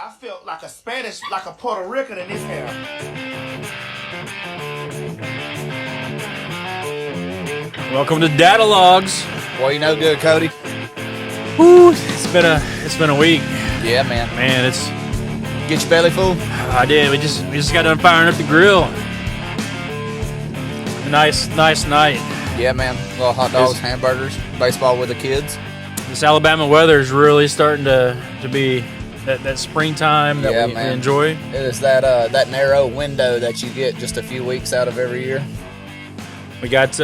I felt like a Spanish, like a Puerto Rican in this hair. Welcome to Dadalogues. Well, you know good, Cody. Woo, it's been a week. Yeah, man. Man, it's Get your belly full. I did. We just got done firing up the grill. Nice night. Yeah, man. Little hot dogs, hamburgers, baseball with the kids. This Alabama weather is really starting to be that springtime that we enjoy. It is that narrow window that you get just a few weeks out of every year. We got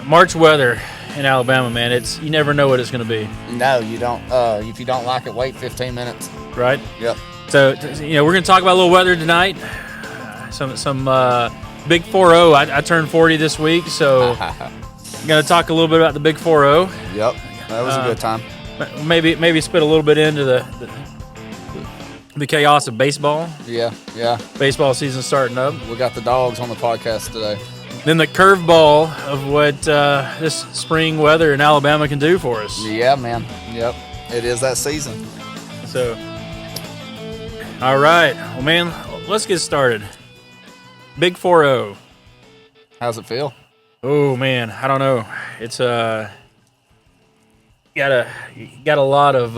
March weather in Alabama, man. It's you never know what it's going to be. No, you don't. If you don't like it, wait 15 minutes. Right? Yep. So we're going to talk about a little weather tonight. Some big 4-0. I turned 40 this week, so I'm going to talk a little bit about the big 4-0. Yep. That was a good time. Maybe spit a little bit into the chaos of baseball. Yeah. Baseball season starting up. We got the dogs on the podcast today. Then the curveball of what this spring weather in Alabama can do for us. Yeah, man. Yep. It is that season. So, all right. Well, man, let's get started. Big 4-0. How's it feel? Oh, man, I don't know. It's got a lot of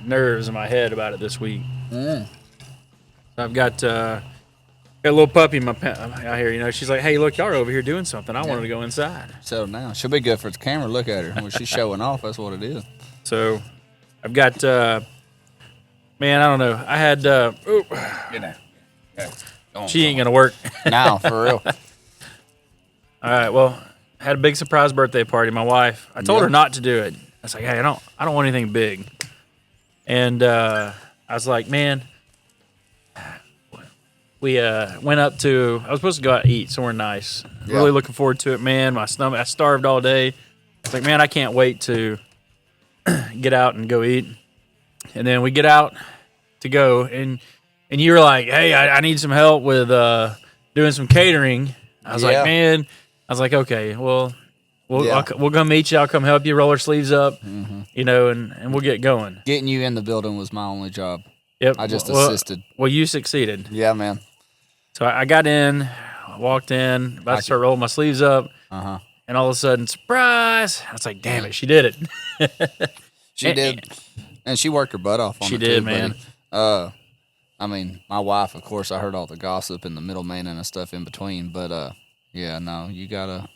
nerves in my head about it this week. I've got a little puppy out here. She's like, "Hey, look, y'all are over here doing something. I wanted to go inside." Settle down. She'll be good for the camera. Look at her when she's showing off. That's what it is. So, I've got man, I don't know. I had Get down. she ain't gonna work. Now, for real. All right. Well, I had a big surprise birthday party. My wife. I told her not to do it. I was like, "Hey, I don't want anything big." And I was like, "Man." We went up to. I was supposed to go out and eat somewhere nice. Yeah. Really looking forward to it, man. My stomach. I starved all day. It's like, man, I can't wait to get out and go eat. And then we get out to go, and you were like, "Hey, I need some help with doing some catering." I was like, "Man," I was like, "Okay, well, we'll come meet you. I'll come help you. Roll our sleeves up, and we'll get going." Getting you in the building was my only job. Yep. I just assisted. Well, you succeeded. Yeah, man. So I got in, walked in, about to start rolling my sleeves up, and all of a sudden, surprise! I was like, "Damn it, she did it." She did, and she worked her butt off on it. She did, man. I mean, my wife, of course, I heard all the gossip and the middleman and the stuff in between, but yeah, no, you got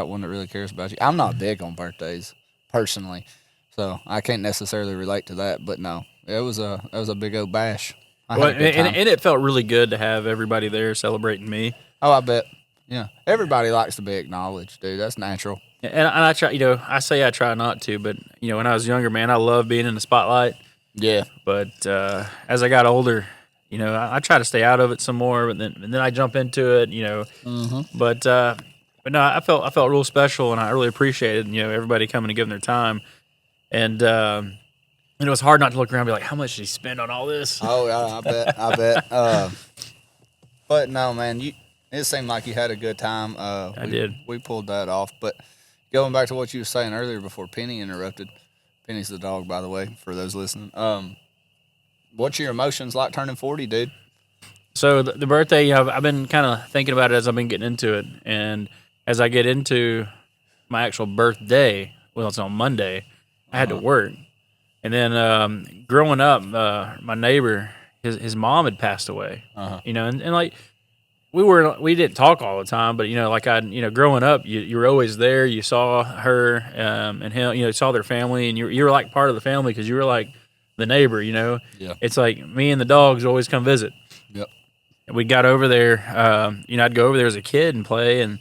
one that really cares about you. I'm not big on birthdays personally, so I can't necessarily relate to that, but no, it was a big old bash. And it felt really good to have everybody there celebrating me. Oh, I bet. Yeah, everybody likes to be acknowledged, dude. That's natural. And I try, I say I try not to, but when I was younger, man, I loved being in the spotlight. Yeah. But as I got older, I try to stay out of it some more, but then I jump into it, But no, I felt real special, and I really appreciated everybody coming and giving their time, and it was hard not to look around and be like, how much did he spend on all this? Oh yeah, I bet. But no, man, it seemed like you had a good time. I did. We pulled that off. But going back to what you were saying earlier before Penny interrupted. Penny's the dog, by the way, for those listening. What's your emotions like turning 40, dude? So the birthday, I've been kind of thinking about it as I've been getting into it. And as I get into my actual birthday, well, it's on Monday, I had to work. And then growing up, my neighbor, his mom had passed away. And like we didn't talk all the time, but growing up, you were always there. You saw her and him. You saw their family, and you were like part of the family because you were like the neighbor. Yeah. It's like me and the dogs always come visit. Yep. And we got over there. I'd go over there as a kid and play, and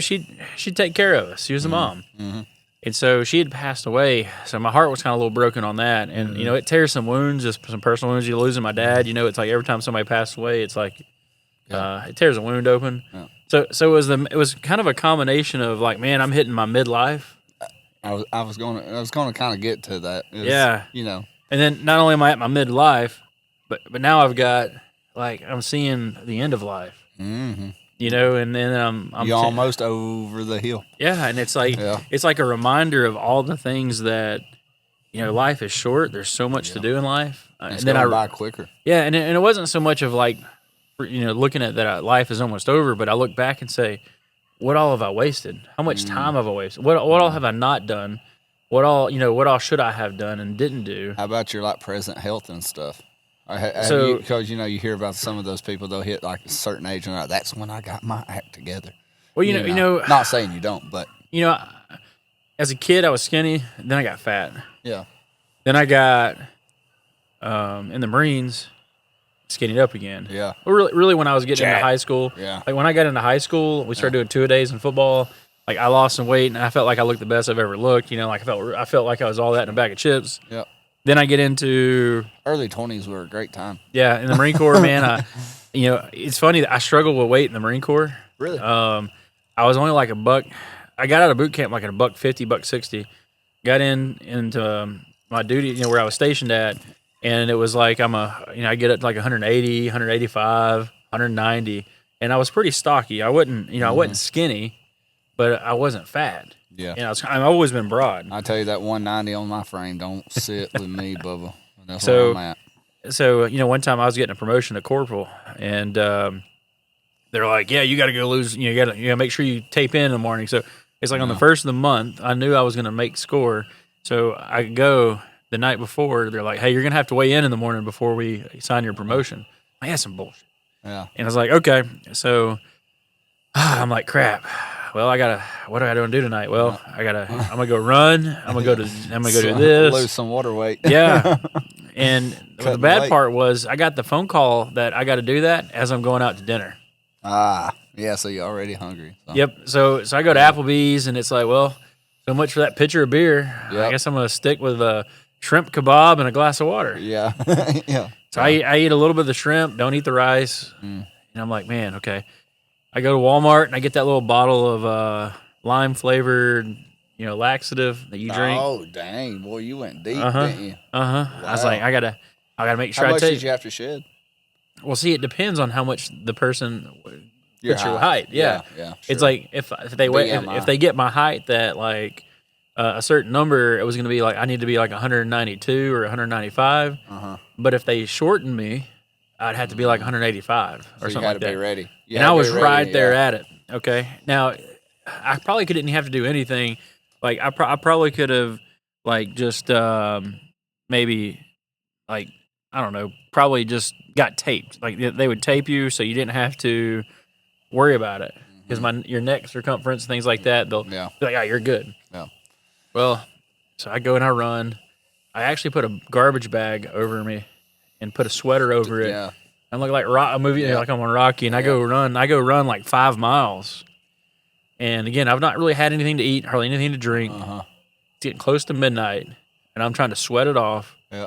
she'd take care of us. She was the mom. Mm-hmm. And so she had passed away, so my heart was kind of a little broken on that. And, it tears some wounds, just some personal wounds. You're losing my dad. It's like every time somebody passed away, it's like it tears a wound open. Yeah. So it was kind of a combination of like, man, I'm hitting my midlife. I was going to kind of get to that. Yeah. And then not only am I at my midlife, but now I've got, like, I'm seeing the end of life. Mm-hmm. And then I'm almost over the hill. Yeah, and it's like it's like a reminder of all the things that life is short. There's so much to do in life. It's And then going by quicker. Yeah, and it wasn't so much of like, looking at that life is almost over, but I look back and say, what all have I wasted? How much time have I wasted? What all have I not done? What all should I have done and didn't do? How about your like present health and stuff? So- Because you hear about some of those people, they'll hit like a certain age and they're like, that's when I got my act together. Well, you know, not saying you don't, but as a kid I was skinny, then I got fat. yeah, Then I got in the Marines, skinnied up again. yeah, Well, really, when I was getting into high school, Yeah. like when I got into high school, we started doing 2-a-days in football. Like I lost some weight, and I felt like I looked the best I've ever looked. Like I felt like I was all that in a bag of chips. yeah. Then I get into Early 20s were a great time. in the Marine Corps, man. It's funny that I struggled with weight in the Marine Corps. Really? I was only like a buck. I got out of boot camp like at a $150, $160. Got into my duty, where I was stationed at, and it was like I get up to like 180, 185, 190, and I was pretty stocky. I wasn't, I wasn't skinny, but I wasn't fat. Yeah. I've always been broad. I tell you, that 190 on my frame don't sit with me, Bubba. That's So- where I'm at. So, one time I was getting a promotion to corporal, and they're like, "Yeah, you got to go lose. You got to make sure you tape in the morning." So it's like on the first of the month, I knew I was going to make score. So I go the night before. They're like, "Hey, you're going to have to weigh in the morning before we sign your promotion." I had some bullshit, Yeah. and I was like, "Okay." So I'm like, "Crap." Well, what do I do tonight? Well, I'm gonna go run. I'm gonna go do this. Lose some water weight. Yeah. And the Cutting bad weight. part was I got the phone call that I got to do that as I'm going out to dinner. Yeah, so you're already hungry. So. Yep. So I go to Applebee's, and it's like, well, so much for that pitcher of beer. I Yep. guess I'm going to stick with a shrimp kebab and a glass of water. Yeah. Yeah. So I eat a little bit of the shrimp, don't eat the rice. And I'm like, man, okay. I go to Walmart, and I get that little bottle of lime-flavored, laxative that you drink. Oh, dang. Boy, you went deep, Uh-huh. didn't you? I was like, I gotta make sure How I much take. did you have to shed? Well, see, it depends on how much the person Your puts your height. Yeah, Yeah. It's sure. like if they weigh, BMI. if they get my height that like a certain number, it was going to be like I need to be like 192 or 195. But if they shorten me, I'd have to be like 185 or So you something got like to that. be ready. You And had I to was be ready, right there yeah. at it. Okay, now I probably didn't have to do anything. Like I probably could have like just maybe like I don't know, probably just got taped. Like they would tape you so you didn't have to worry about it because your neck circumference things like that. They'll Yeah. be like, "Oh, you're good." Yeah. Well, so I go and I run. I actually put a garbage bag over me and put a sweater over it. Yeah. I'm like a movie like I'm on Rocky, and I go run like 5 miles. And again, I've not really had anything to eat, hardly anything to drink. It's getting close to midnight, and I'm trying to sweat it off. Yeah.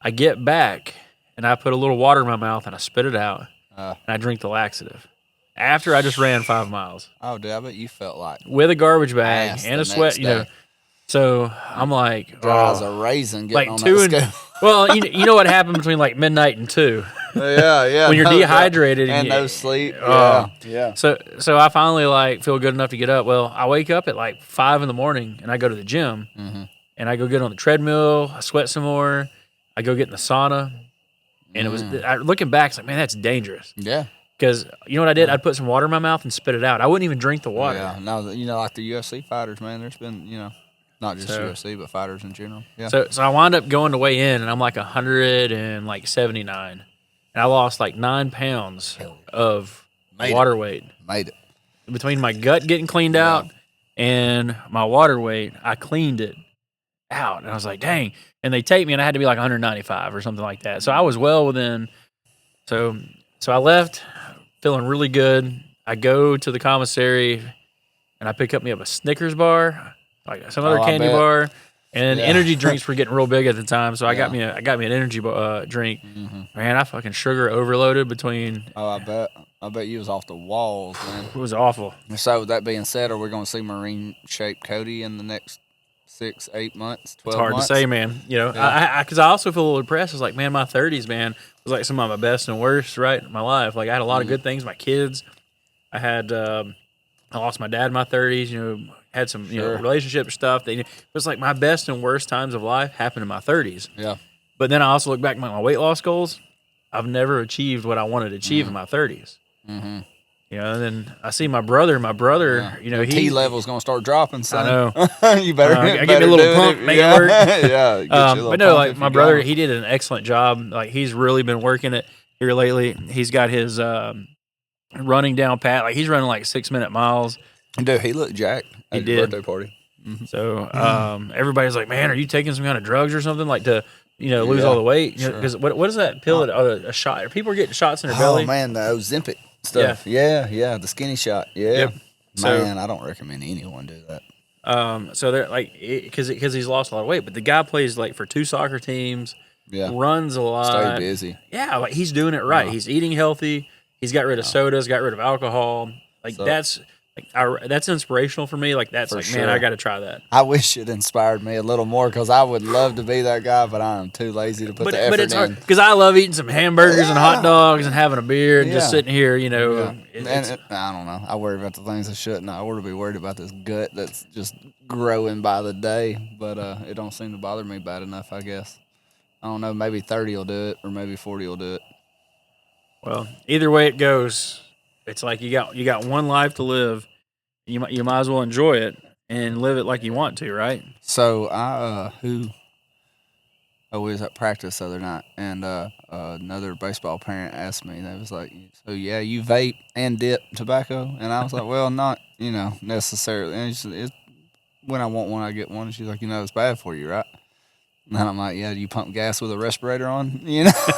I get back, and I put a little water in my mouth, and I spit it out, and I drink the laxative. After I just ran 5 miles Oh, dude, I bet you felt like with a garbage bag ass and the a sweat, next day. So I'm like, dry as oh. a raisin getting Like on 2 that and scale. well, you know what happened between like midnight and 2. Yeah. When you're dehydrated and and no you- sleep. Oh. Yeah. So I finally like feel good enough to get up. Well, I wake up at like 5 in the morning and I go to the gym and I go get on the treadmill. I sweat some more. I go get in the sauna, and it was looking back. It's like, man, that's dangerous. Yeah. Because you know what I did? I'd put some water in my mouth and spit it out. I wouldn't even drink the water. Yeah. No, like the UFC fighters, man. There's been, not just So- UFC, but fighters in general. Yeah. So I wound up going to weigh in, and I'm like 179, and I lost like 9 pounds of Made water weight. Made it. Between my gut getting cleaned out and my water weight, I cleaned it out. And I was like, dang. And they taped me, and I had to be like 195 or something like that. So I was well within. So I left feeling really good. I go to the commissary, and I pick up me up a Snickers bar, like some other I candy bet. bar. And Yeah. energy drinks were getting real big at the time, so I got Yeah. me an energy drink. Man, I fucking sugar overloaded between. Oh, I bet you was off the walls, man. It was awful. So with that being said, are we going to see Marine shaped Cody in the next 6, 8 months, 12 It's hard months? to say, man. Because I also feel a little depressed. It's like, man, my 30s, man, was like some of my best and worst, right, in my life. Like, I had a lot of good things. My kids, I lost my dad in my 30s. had some Sure. relationship stuff. It was like my best and worst times of life happened in my 30s. Yeah. But then I also look back at my weight loss goals. I've never achieved what I wanted to achieve in my 30s. Mm-hmm. And then I see my brother. My brother, The T level's gonna start dropping. Son. I know. You better. I give me a little pump, make it work. Yeah. Get you a little But no, pump like if my you brother, got 'em. he did an excellent job. Like he's really been working it here lately. He's got his running down pat. Like he's running like 6-minute miles. Dude, he looked jacked He at your did. birthday party. So everybody's like, man, are you taking some kind of drugs or something like to lose Yeah, all the weight? sure. Because what is that pill? A shot? Are people getting shots in their belly? Oh man, the Ozempic stuff. Yeah, the skinny shot. Yeah, Yep. So- man, I don't recommend anyone do that. So they're like, because he's lost a lot of weight, but the guy plays like for 2 soccer teams, Yeah, runs a lot, stay busy. Yeah, like he's doing it right. He's eating healthy. He's got rid of sodas, got rid of alcohol. Like So- that's inspirational for me. Like that's For man, sure. I got to try that. I wish it inspired me a little more because I would love to be that guy, but I am too lazy to put the effort But it's in. hard because I love eating some hamburgers and hot dogs and having a beer and just Yeah. sitting here. Yeah. It's- I don't know. I worry about the things I shouldn't. I ought to be worried about this gut that's just growing by the day, but it don't seem to bother me bad enough, I guess. I don't know. Maybe 30 will do it, or maybe 40 will do it. well, either way it goes, it's like you got one life to live. You might as well enjoy it and live it like you want to, right? So I we was at practice the other night, and another baseball parent asked me. They was like, "So yeah, you vape and dip tobacco?" And I was like, "Well, not necessarily." And it's, when I want one, I get one. And she's like, "It's bad for you, right?" And I'm like, "Yeah, do you pump gas with a respirator on?"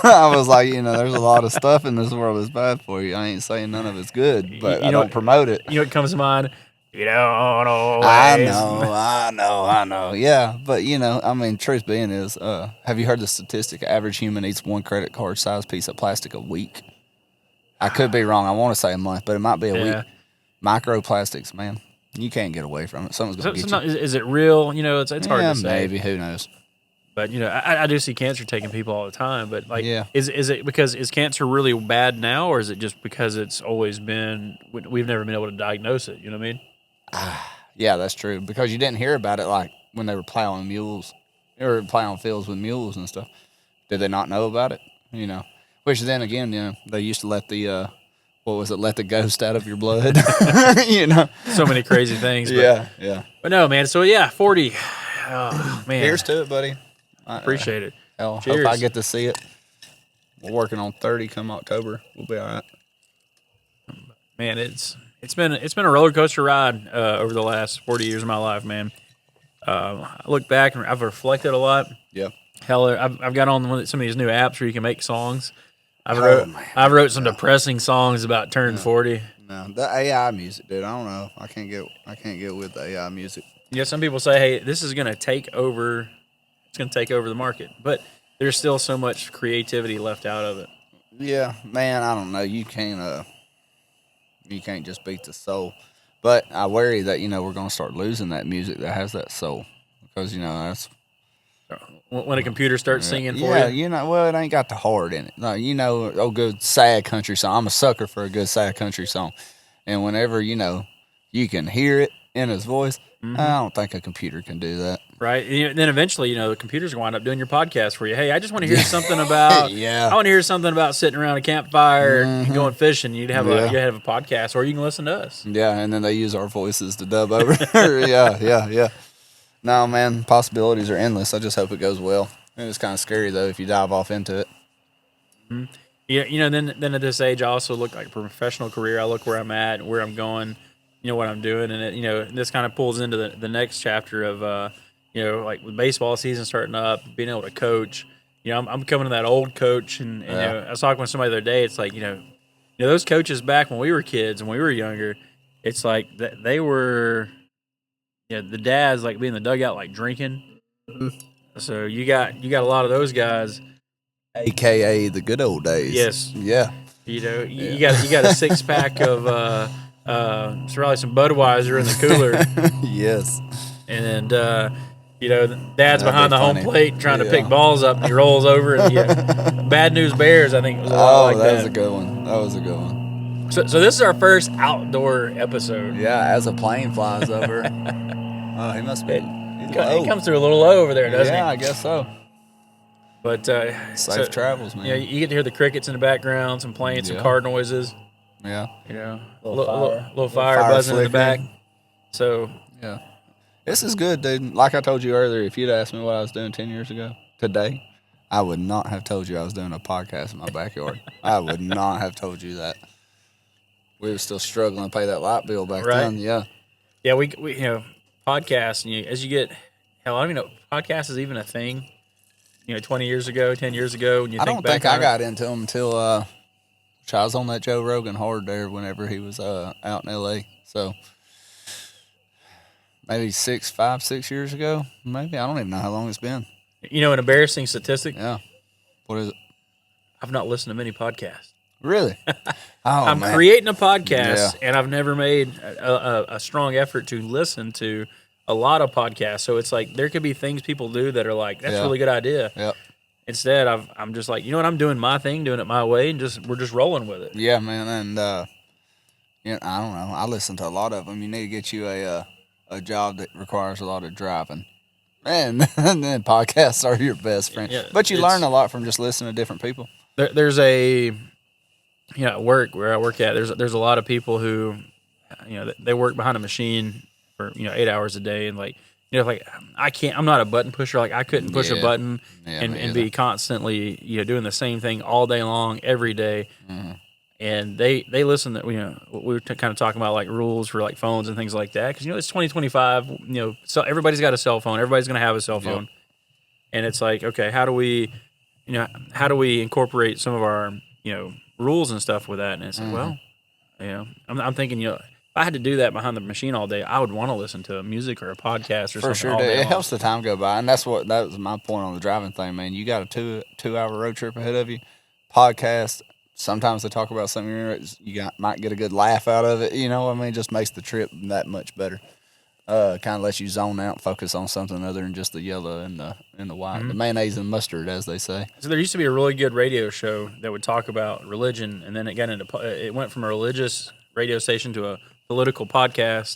I was like, there's a lot of stuff in this world that's bad for you. I ain't saying none of it's good, but I don't promote it. You know what comes to mind? You don't always. I know. Yeah, but truth being is, have you heard the statistic? Average human eats 1 credit card size piece of plastic a week. I could be wrong. I want to say a month, but it might be a week. Microplastics, man, you can't get away from it. Something's gonna get you. Is it real? It's hard to say. Maybe. Who knows? But I do see cancer taking people all the time. But like, Yeah. is it because is cancer really bad now, or is it just because it's always been we've never been able to diagnose it? You know what I mean? Yeah, that's true. Because you didn't hear about it like when they were plowing mules, or plowing fields with mules and stuff. Did they not know about it? Which then again, they used to let the let the ghost out of your blood. So many crazy things. But, yeah. But no, man. So yeah, 40. Oh man, Here's to it, buddy. appreciate it. Hell, Cheers. hope I get to see it. We're working on 30 come October. We'll be all right. Man, it's been a roller coaster ride over the last 40 years of my life, man. I look back and I've reflected a lot. Yeah. Hell, I've got on some of these new apps where you can make songs. Man. I've wrote some depressing songs about turning 40. No, the AI music, dude. I don't know. I can't get with the AI music. Yeah, some people say, hey, this is going to take over. It's going to take over the market, but there's still so much creativity left out of it. Yeah, man. I don't know. You can't just beat the soul. But I worry that we're gonna start losing that music that has that soul because that's When a computer starts singing for yeah, you. Well, it ain't got the heart in it. Like, good sad country song. I'm a sucker for a good sad country song. And whenever, you can hear it in his voice, I don't think a computer can do that. Right. And then eventually, the computers going to wind up doing your podcast for you. Hey, I just want to hear something about, Yeah. I want to hear something about sitting around a campfire and going fishing. You'd have Yeah. you'd have a podcast, or you can listen to us. Yeah, and then they use our voices to dub over. Yeah. No, man, possibilities are endless. I just hope it goes well. It's kind of scary, though, if you dive off into it. Yeah, then at this age, I also look like a professional career. I look where I'm at, where I'm going, what I'm doing, and this kind of pulls into the next chapter of, like with baseball season starting up, being able to coach. I'm becoming that old coach, and I was talking with somebody the other day. It's like those coaches back when we were kids and we were younger. It's like they were, the dads like being in the dugout like drinking. So you got a lot of those guys. AKA the good old days. Yes. Yeah. You got a 6-pack of probably some Budweiser in the cooler. Yes. And the dad's That'd behind be the home funny. plate trying to Yeah. pick balls up, and he rolls over. And Bad News Bears, I think, was a lot like that that. was a good one. So this is our first outdoor episode. Yeah, as a plane flies over. Oh, he must be. He's low. It comes through a little low over there, doesn't it? Yeah, I guess so. But Safe travels, man. Yeah, you get to hear the crickets in the background, some planes, some car noises. Yeah. Little fire buzzing in the back. So yeah, this is good, dude. Like I told you earlier, if you'd asked me what I was doing 10 years ago today, I would not have told you I was doing a podcast in my backyard. I would not have told you that. We were still struggling to pay that light bill back then. Yeah. Yeah, we podcasts, and as you get, hell, I don't even know, podcast is even a thing. 20 years ago, 10 years ago. When you I don't think I got into them until I was on that Joe Rogan hard there whenever he was out in L.A. So maybe 5, 6 years ago. Maybe. I don't even know how long it's been. An embarrassing statistic? Yeah. What is it? I've not listened to many podcasts. Really? I'm creating a podcast, and I've never made a strong effort to listen to a lot of podcasts. So it's like there could be things people do that are like, that's a really good idea. Yep. Instead, I'm just like, you know what? I'm doing my thing, doing it my way, and we're just rolling with it. Yeah, man. And I don't know. I listen to a lot of them. You need to get you a job that requires a lot of driving. And then podcasts are your best friend. Yeah, but you learn a lot from just listening to different people. There's at work where I work at, there's a lot of people who, they work behind a machine for 8 hours a day, and I'm not a button pusher. Like I couldn't push a button and be constantly doing the same thing all day long every day. Mm-hmm. And they listen that we were kind of talking about like rules for like phones and things like that, because it's 2025. So everybody's got a cell phone. Everybody's going to have a cell phone, and it's like, okay, how do we incorporate some of our rules and stuff with that? And it's like, I'm thinking, if I had to do that behind the machine all day, I would want to listen to music or a podcast or something. For sure, it helps the time go by, and that was my point on the driving thing, man. You got a 2-hour road trip ahead of you. Podcast. Sometimes they talk about something might get a good laugh out of it. It just makes the trip that much better. Kind of lets you zone out, focus on something other than just the yellow and the white, the mayonnaise and mustard, as they say. So there used to be a really good radio show that would talk about religion, and then it went from a religious radio station to a political podcast.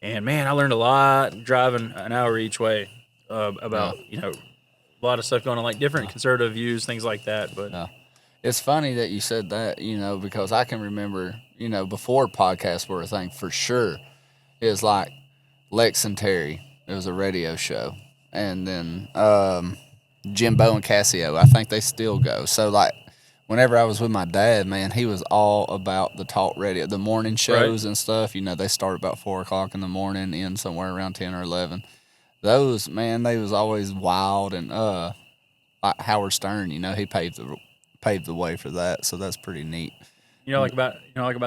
And man, I learned a lot driving an hour each way about a lot of stuff going on, like different conservative views, things like that. But it's funny that you said that, because I can remember, before podcasts were a thing for sure, it was like Lex and Terry. It was a radio show. And then Jimbo and Cassio, I think they still go. So, like, whenever I was with my dad, man, he was all about the talk radio, the morning shows and stuff. They start about 4 o'clock in the morning, end somewhere around 10 or 11. Those, man, they was always wild. And like Howard Stern, he paved the way for that, so that's pretty neat. Like about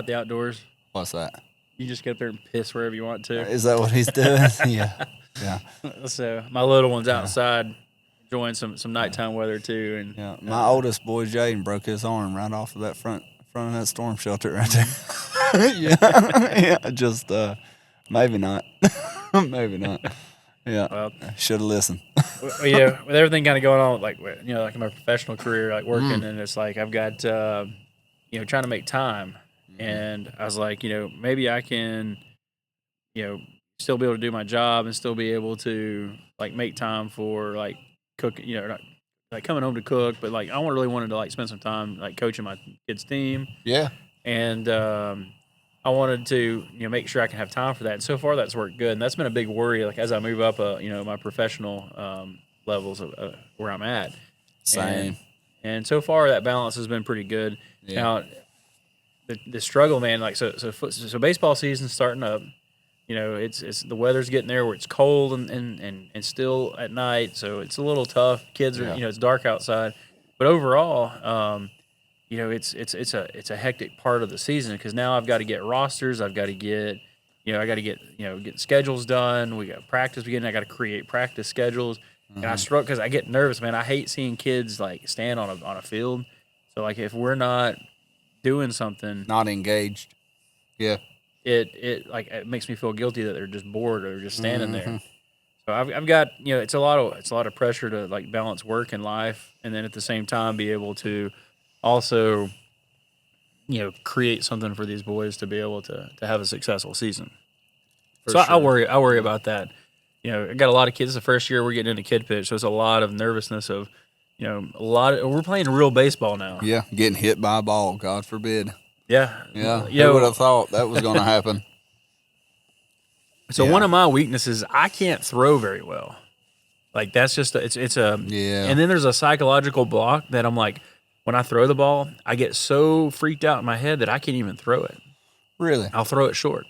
the outdoors. What's that? You just get up there and piss wherever you want to. Is that what he's doing? Yeah. So my little one's outside enjoying some nighttime weather too, and my oldest boy Jaden broke his arm right off of that front of that storm shelter right there. Just maybe not, maybe not. Yeah, well, should have listened. With everything kind of going on, like in my professional career, like working, and it's like I've got trying to make time, and I was like, maybe I can, still be able to do my job and still be able to like make time for like cooking, not, like coming home to cook, but like I really wanted to like spend some time like coaching my kids' team. Yeah, and I wanted to, make sure I can have time for that. And so far, that's worked good. And that's been a big worry, like as I move up, my professional levels of where I'm at. Same. And so far, that balance has been pretty good. Yeah. Now, the struggle, man, like so baseball season's starting up. It's the weather's getting there where it's cold and still at night, so it's a little tough. Kids are, it's dark outside, but overall, it's a hectic part of the season because now I've got to get rosters. I've got to get, get schedules done. We got practice beginning. I got to create practice schedules, and I struggle because I get nervous, man. I hate seeing kids like stand on a field. So like if we're not doing something, not engaged, it makes me feel guilty that they're just bored or just standing there. So I've got it's a lot of pressure to like balance work and life, and then at the same time be able to also, create something for these boys to be able to have a successful season. I worry about that. I got a lot of kids. The first year we're getting into kid pitch, so it's a lot of nervousness of, we're playing real baseball now. Yeah, getting hit by a ball, God forbid. Yeah. Yeah, who would have thought that was going to happen? So one of my weaknesses, I can't throw very well. Like that's just it's a Yeah. And then there's a psychological block that I'm like, when I throw the ball, I get so freaked out in my head that I can't even throw it. Really? I'll throw it short.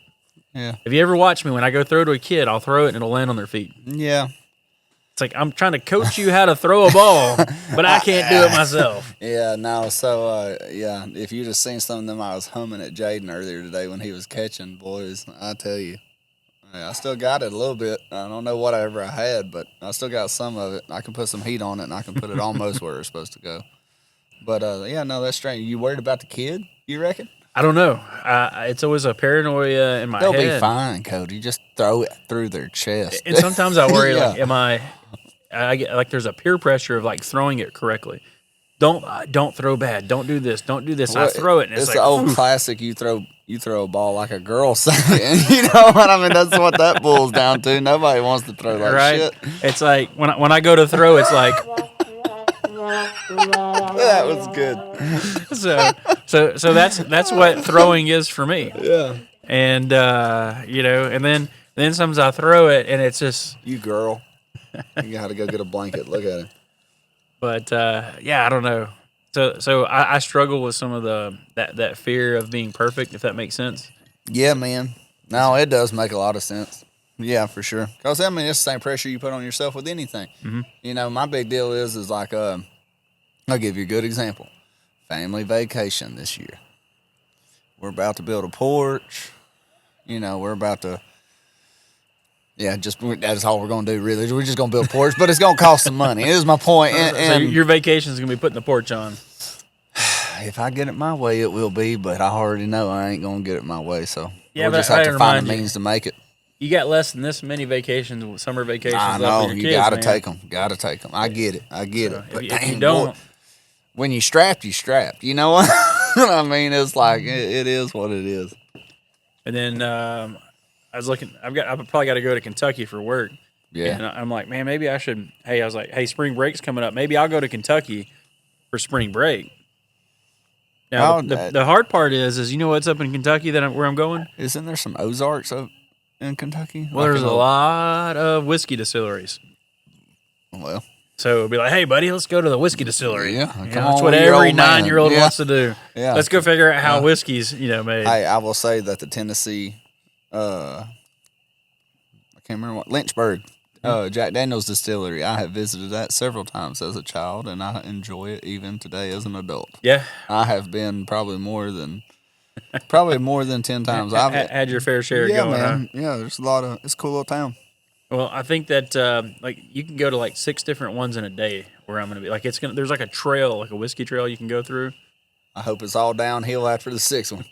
Yeah. If you ever watch me when I go throw to a kid, I'll throw it and it'll land on their feet. Yeah. It's like I'm trying to coach you how to throw a ball, but I can't do it myself. Yeah, no. So, if you just seen some of them I was humming at Jaden earlier today when he was catching, boys, I tell you, I still got it a little bit. I don't know whatever I had, but I still got some of it. I can put some heat on it, and I can put it almost where it's supposed to go. But, that's strange. You worried about the kid, you reckon? I don't know. It's always a paranoia in my They'll head. be fine, Cody. Just throw it through their chest. And sometimes I worry, Yeah. I get like there's a peer pressure of like throwing it correctly. Don't throw bad. Don't do this. Don't do this. Well, I throw it, and it's the like old classic. You throw a ball like a girl saying. You know what I mean? That's what that boils down to. Nobody wants to throw that right. shit. It's like when I go to throw, it's like That was good. so that's what throwing is for me. Yeah. And and then sometimes I throw it, and it's just. You girl. You got to go get a blanket. Look at it. But I don't know. So I struggle with some of that fear of being perfect, if that makes sense. Yeah, man. No, it does make a lot of sense. Yeah, for sure. Because, it's the same pressure you put on yourself with anything. Mm-hmm. My big deal is like, I'll give you a good example. Family vacation this year. We're about to build a porch. We're about to, that's all we're going to do, really. We're just going to build a porch, but it's going to cost some money. Is my point. So your vacation is going to be putting the porch on. If I get it my way, it will be, but I already know I ain't going to get it my way, so Yeah, we'll just have to find a means to make it. You got less than this many vacations, summer vacations. I left know. with your You kids, got to man. take them. Got to take them. I get it. But If you don't, boy, when you strapped, you strapped. You know what? I mean, it's like it is what it is. and then I was looking. I probably got to go to Kentucky for work. Yeah. And I'm like, man, maybe I should. Hey, I was like, hey, spring break's coming up. Maybe I'll go to Kentucky for spring break. Now, the hard part is you know what's up in Kentucky where I'm going? Isn't there some Ozarks up in Kentucky? Well, there's a lot of whiskey distilleries. Well, So it'll be like, hey, buddy, let's go to the whiskey distillery. Yeah, That's what every 9-year-old wants to do. Yeah. Let's go figure out how whiskey's made. Hey, I will say that the Tennessee, I can't remember Lynchburg, Jack Daniel's distillery. I have visited that several times as a child, and I enjoy it even today as an adult. Yeah, I have been probably more than 10 times. I've had your fair share yeah, going. man. Huh? Yeah, there's a lot of. It's a cool little town. Well, I think that you can go to like 6 different ones in a day where I'm going to be. Like there's like a trail, like a whiskey trail you can go through. I hope it's all downhill after the 6th one.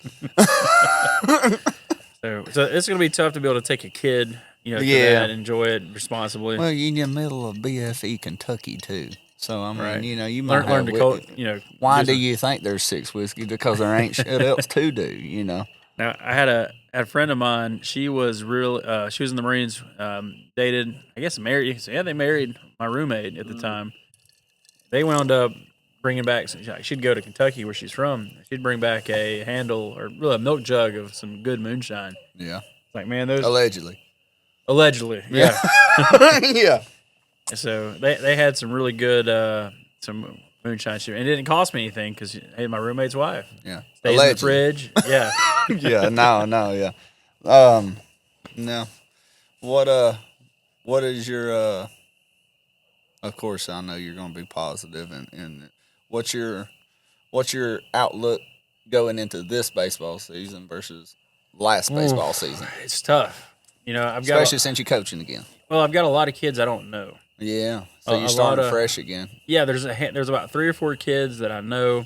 So it's going to be tough to be able to take a kid, to that and enjoy it responsibly. Well, you're in the middle of BFE, Kentucky, too. So, I mean, Right. you might learn have to code. Why do you think there's 6 whiskey? Because there ain't shit else to do, Now, I had a friend of mine. She was she was in the Marines. Dated, I guess, married. So, yeah, they married my roommate at the time. They wound up bringing back. She'd go to Kentucky, where she's from. She'd bring back a handle or really a milk jug of some good moonshine. Yeah. It's like, man, those Allegedly. yeah. Yeah. So they had some really good some moonshine shit, and it didn't cost me anything because hey, my roommate's wife. Yeah. Stays in the fridge. Yeah. Yeah. No. Yeah. No. What is your? Of course, I know you're going to be positive, and what's your outlook going into this baseball season versus last baseball season? It's tough. Especially since you're coaching again. Well, I've got a lot of kids I don't know. Yeah, so you're starting fresh again. Yeah, there's about 3 or 4 kids that I know.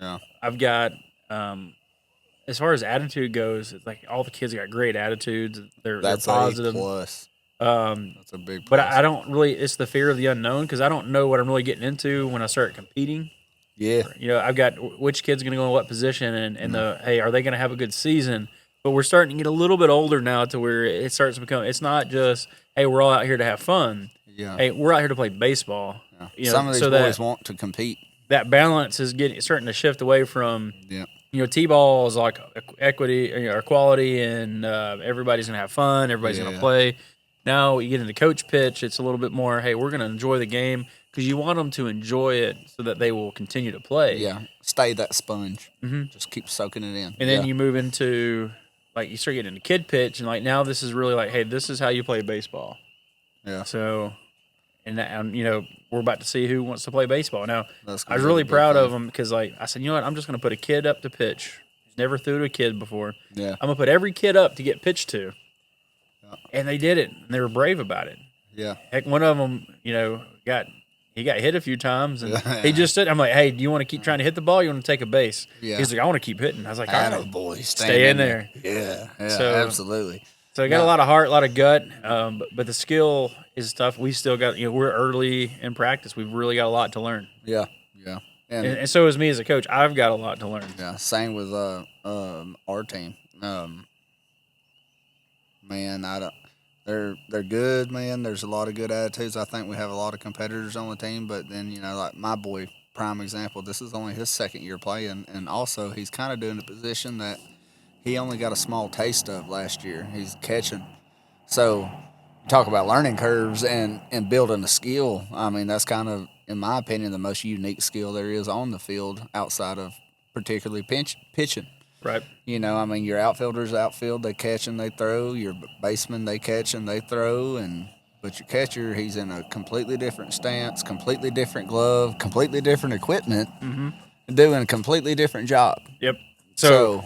Yeah, I've got as far as attitude goes, it's like all the kids got great attitudes. They're positive. A plus. That's a big plus. But I don't really. It's the fear of the unknown because I don't know what I'm really getting into when I start competing. Yeah, I've got which kid's going to go in what position, and hey, are they going to have a good season? But we're starting to get a little bit older now to where it starts to become. It's not just, hey, we're all out here to have fun. Yeah. Hey, we're out here to play baseball. Yeah. You know, Some of these so boys want to compete. that balance is starting to shift away from. Yeah. T-ball is like equity or equality, and everybody's gonna have fun. Everybody's gonna play. Now you get into coach pitch, it's a little bit more. Hey, we're gonna enjoy the game because you want them to enjoy it so that they will continue to play. Yeah, stay that sponge. Just keep soaking it in. And then you move into like you start getting into kid pitch, and like now this is really like, hey, this is how you play baseball. Yeah. So, and we're about to see who wants to play baseball. Now, I was really proud of them because like I said, you know what, I'm just going to put a kid up to pitch. He's never threw to a kid before. Yeah. I'm going to put every kid up to get pitched to. Yeah. And they did it. And they were brave about it. Yeah. Heck, one of them, got hit a few times, and he just stood. I'm like, hey, do you want to keep trying to hit the ball? Or you want to take a base? Yeah. He's like, I want to keep hitting. I was like, all right, boy, stay in there. Yeah. So, absolutely. So I got a lot of heart, a lot of gut, but the skill is tough. We still got, we're early in practice. We've really got a lot to learn. Yeah, yeah. And so is me as a coach. I've got a lot to learn. Yeah, same with our team. Man, they're good, man. There's a lot of good attitudes. I think we have a lot of competitors on the team, but then, like my boy, prime example, this is only his second year playing, and also he's kind of doing a position that he only got a small taste of last year. He's catching. So talk about learning curves and building a skill. I mean, that's kind of, in my opinion, the most unique skill there is on the field outside of particularly pitching. Right. I mean, your outfielders outfield, they catch and they throw. Your baseman, they catch and they throw. But your catcher, he's in a completely different stance, completely different glove, completely different equipment, doing a completely different job. Yep. So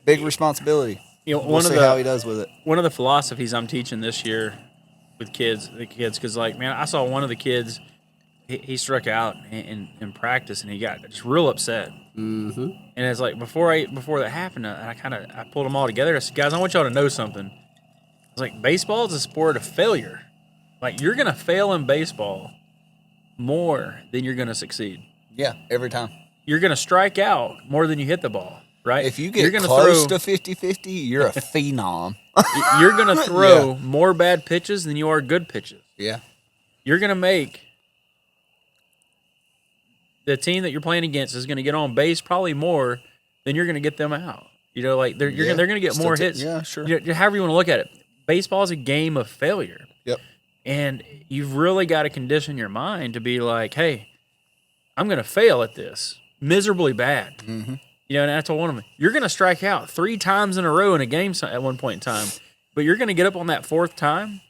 big responsibility. We'll see how he does with it. One of the philosophies I'm teaching this year with the kids, because like, man, I saw one of the kids, he struck out in practice, and he got just real upset. Mm-hmm. And it's like before that happened, I pulled them all together. I said, guys, I want y'all to know something. I was like, baseball is a sport of failure. Like, you're gonna fail in baseball more than you're gonna succeed. Yeah, every time. You're gonna strike out more than you hit the ball. Right? If you get close to 50-50, you're a phenom. You're going to throw more bad pitches than you are good pitches. Yeah. You're going to make the team that you're playing against is going to get on base probably more than you're going to get them out. Like they're going to get more hits. Yeah, sure. However you want to look at it. Baseball is a game of failure. Yep. And you've really got to condition your mind to be like, hey, I'm going to fail at this miserably bad. Mm-hmm. And I told one of them, you're going to strike out 3 times in a row in a game at one point in time, but you're going to get up on that 4th time,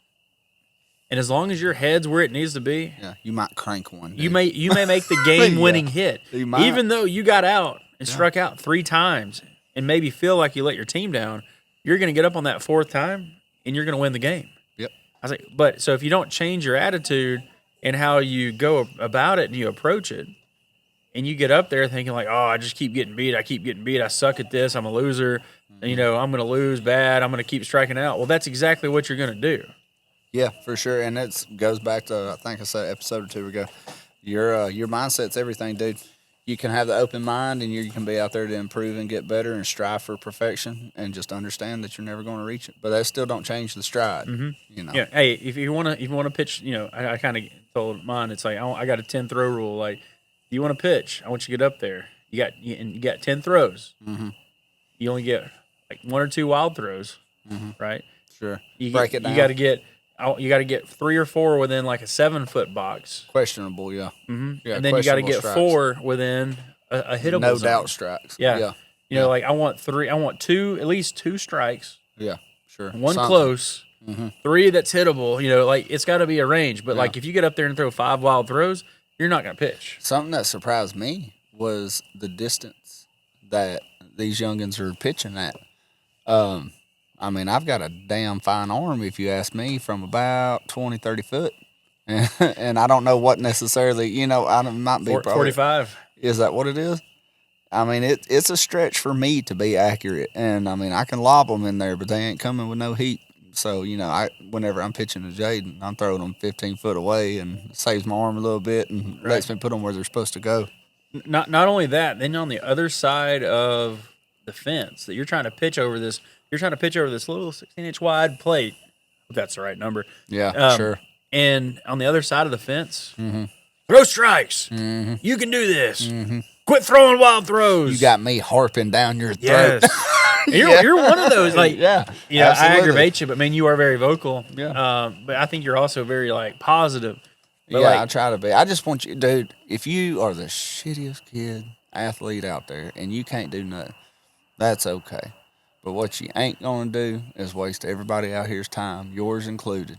and as long as your head's where it needs to be, you might crank one. Dude. You may make the game-winning hit, even though you got out and struck out 3 times, and maybe feel like you let your team down. You're going to get up on that 4th time, and you're going to win the game. Yep. I was like, but so if you don't change your attitude and how you go about it and you approach it, and you get up there thinking like, oh, I just keep getting beat. I suck at this. I'm a loser. I'm going to lose bad. I'm going to keep striking out. Well, that's exactly what you're going to do. Yeah, for sure. And it goes back to, I think I said episode or 2 ago, your mindset's everything, dude. You can have the open mind, and you can be out there to improve and get better and strive for perfection, and just understand that you're never going to reach it. But that still don't change the stride. Mm-hmm. Yeah. Hey, if you want to pitch, I kind of told mine. It's like I got a 10 throw rule. Like, you want to pitch, I want you to get up there. You got 10 throws. Mm-hmm. You only get like 1 or 2 wild throws, right? Sure. Break it down. You got to get 3 or 4 within like a 7-foot box. Questionable, yeah. Mm-hmm. Yeah, and then you got to get strikes. 4 within a hittable no zone. Doubt strikes. Yeah. Like I want 3. I want 2, at least 2 strikes. Yeah, sure. 1 close. 3 that's hittable. Like it's got to be a range. But like if you get up there and throw 5 wild throws, you're not going to pitch. Something that surprised me was the distance that these youngins are pitching at. I mean, I've got a damn fine arm, if you ask me, from about 20, 30 foot. And I don't know what necessarily, I might be 45. Is that what it is? I mean, it's a stretch for me to be accurate. And, I mean, I can lob them in there, but they ain't coming with no heat. So, whenever I'm pitching to Jaden, I'm throwing them 15 foot away, and it saves my arm a little bit and lets me put them where they're supposed to go. Not only that, then on the other side of the fence that you're trying to pitch over this you're trying to pitch over this little 16-inch wide plate. If that's the right number. Yeah, sure. And on the other side of the fence, throw strikes. You can do this. Quit throwing wild throws. You got me harping down your throat. Yes. You're one of those, like, yeah, I aggravate you, but man, you are very vocal. Yeah. But I think you're also very like positive. But, yeah, like, I try to be. I just want you, dude, if you are the shittiest kid athlete out there and you can't do nothing, that's okay. But what you ain't going to do is waste everybody out here's time, yours included,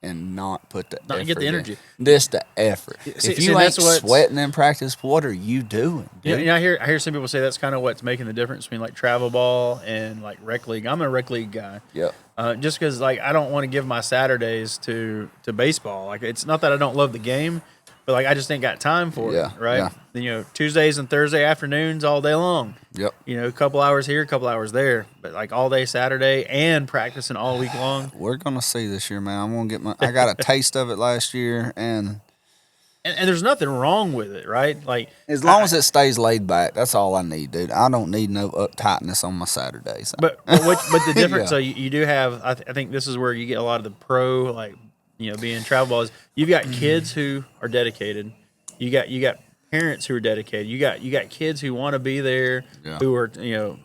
and not put the effort get the energy. This the effort. See, if you ain't sweating in practice, what are you doing? Dude? I hear some people say that's kind of what's making the difference between like travel ball and like rec league. I'm a rec league guy. Yep. Just because like I don't want to give my Saturdays to baseball. Like it's not that I don't love the game, but like I just ain't got time for it. Right. Yeah. Tuesdays and Thursday afternoons all day long. Yep. A couple hours here, a couple hours there, but like all day Saturday and practicing all week long. We're gonna see this year, man. I'm gonna get I got a taste of it last year, and there's nothing wrong with it, right? Like as long as it stays laid back, that's all I need, dude. I don't need no uptightness on my Saturdays. But the difference, so you do have. I think this is where you get a lot of the pro, like being travel balls. You've got kids who are dedicated. You got parents who are dedicated. You got kids who want to be there, who are trying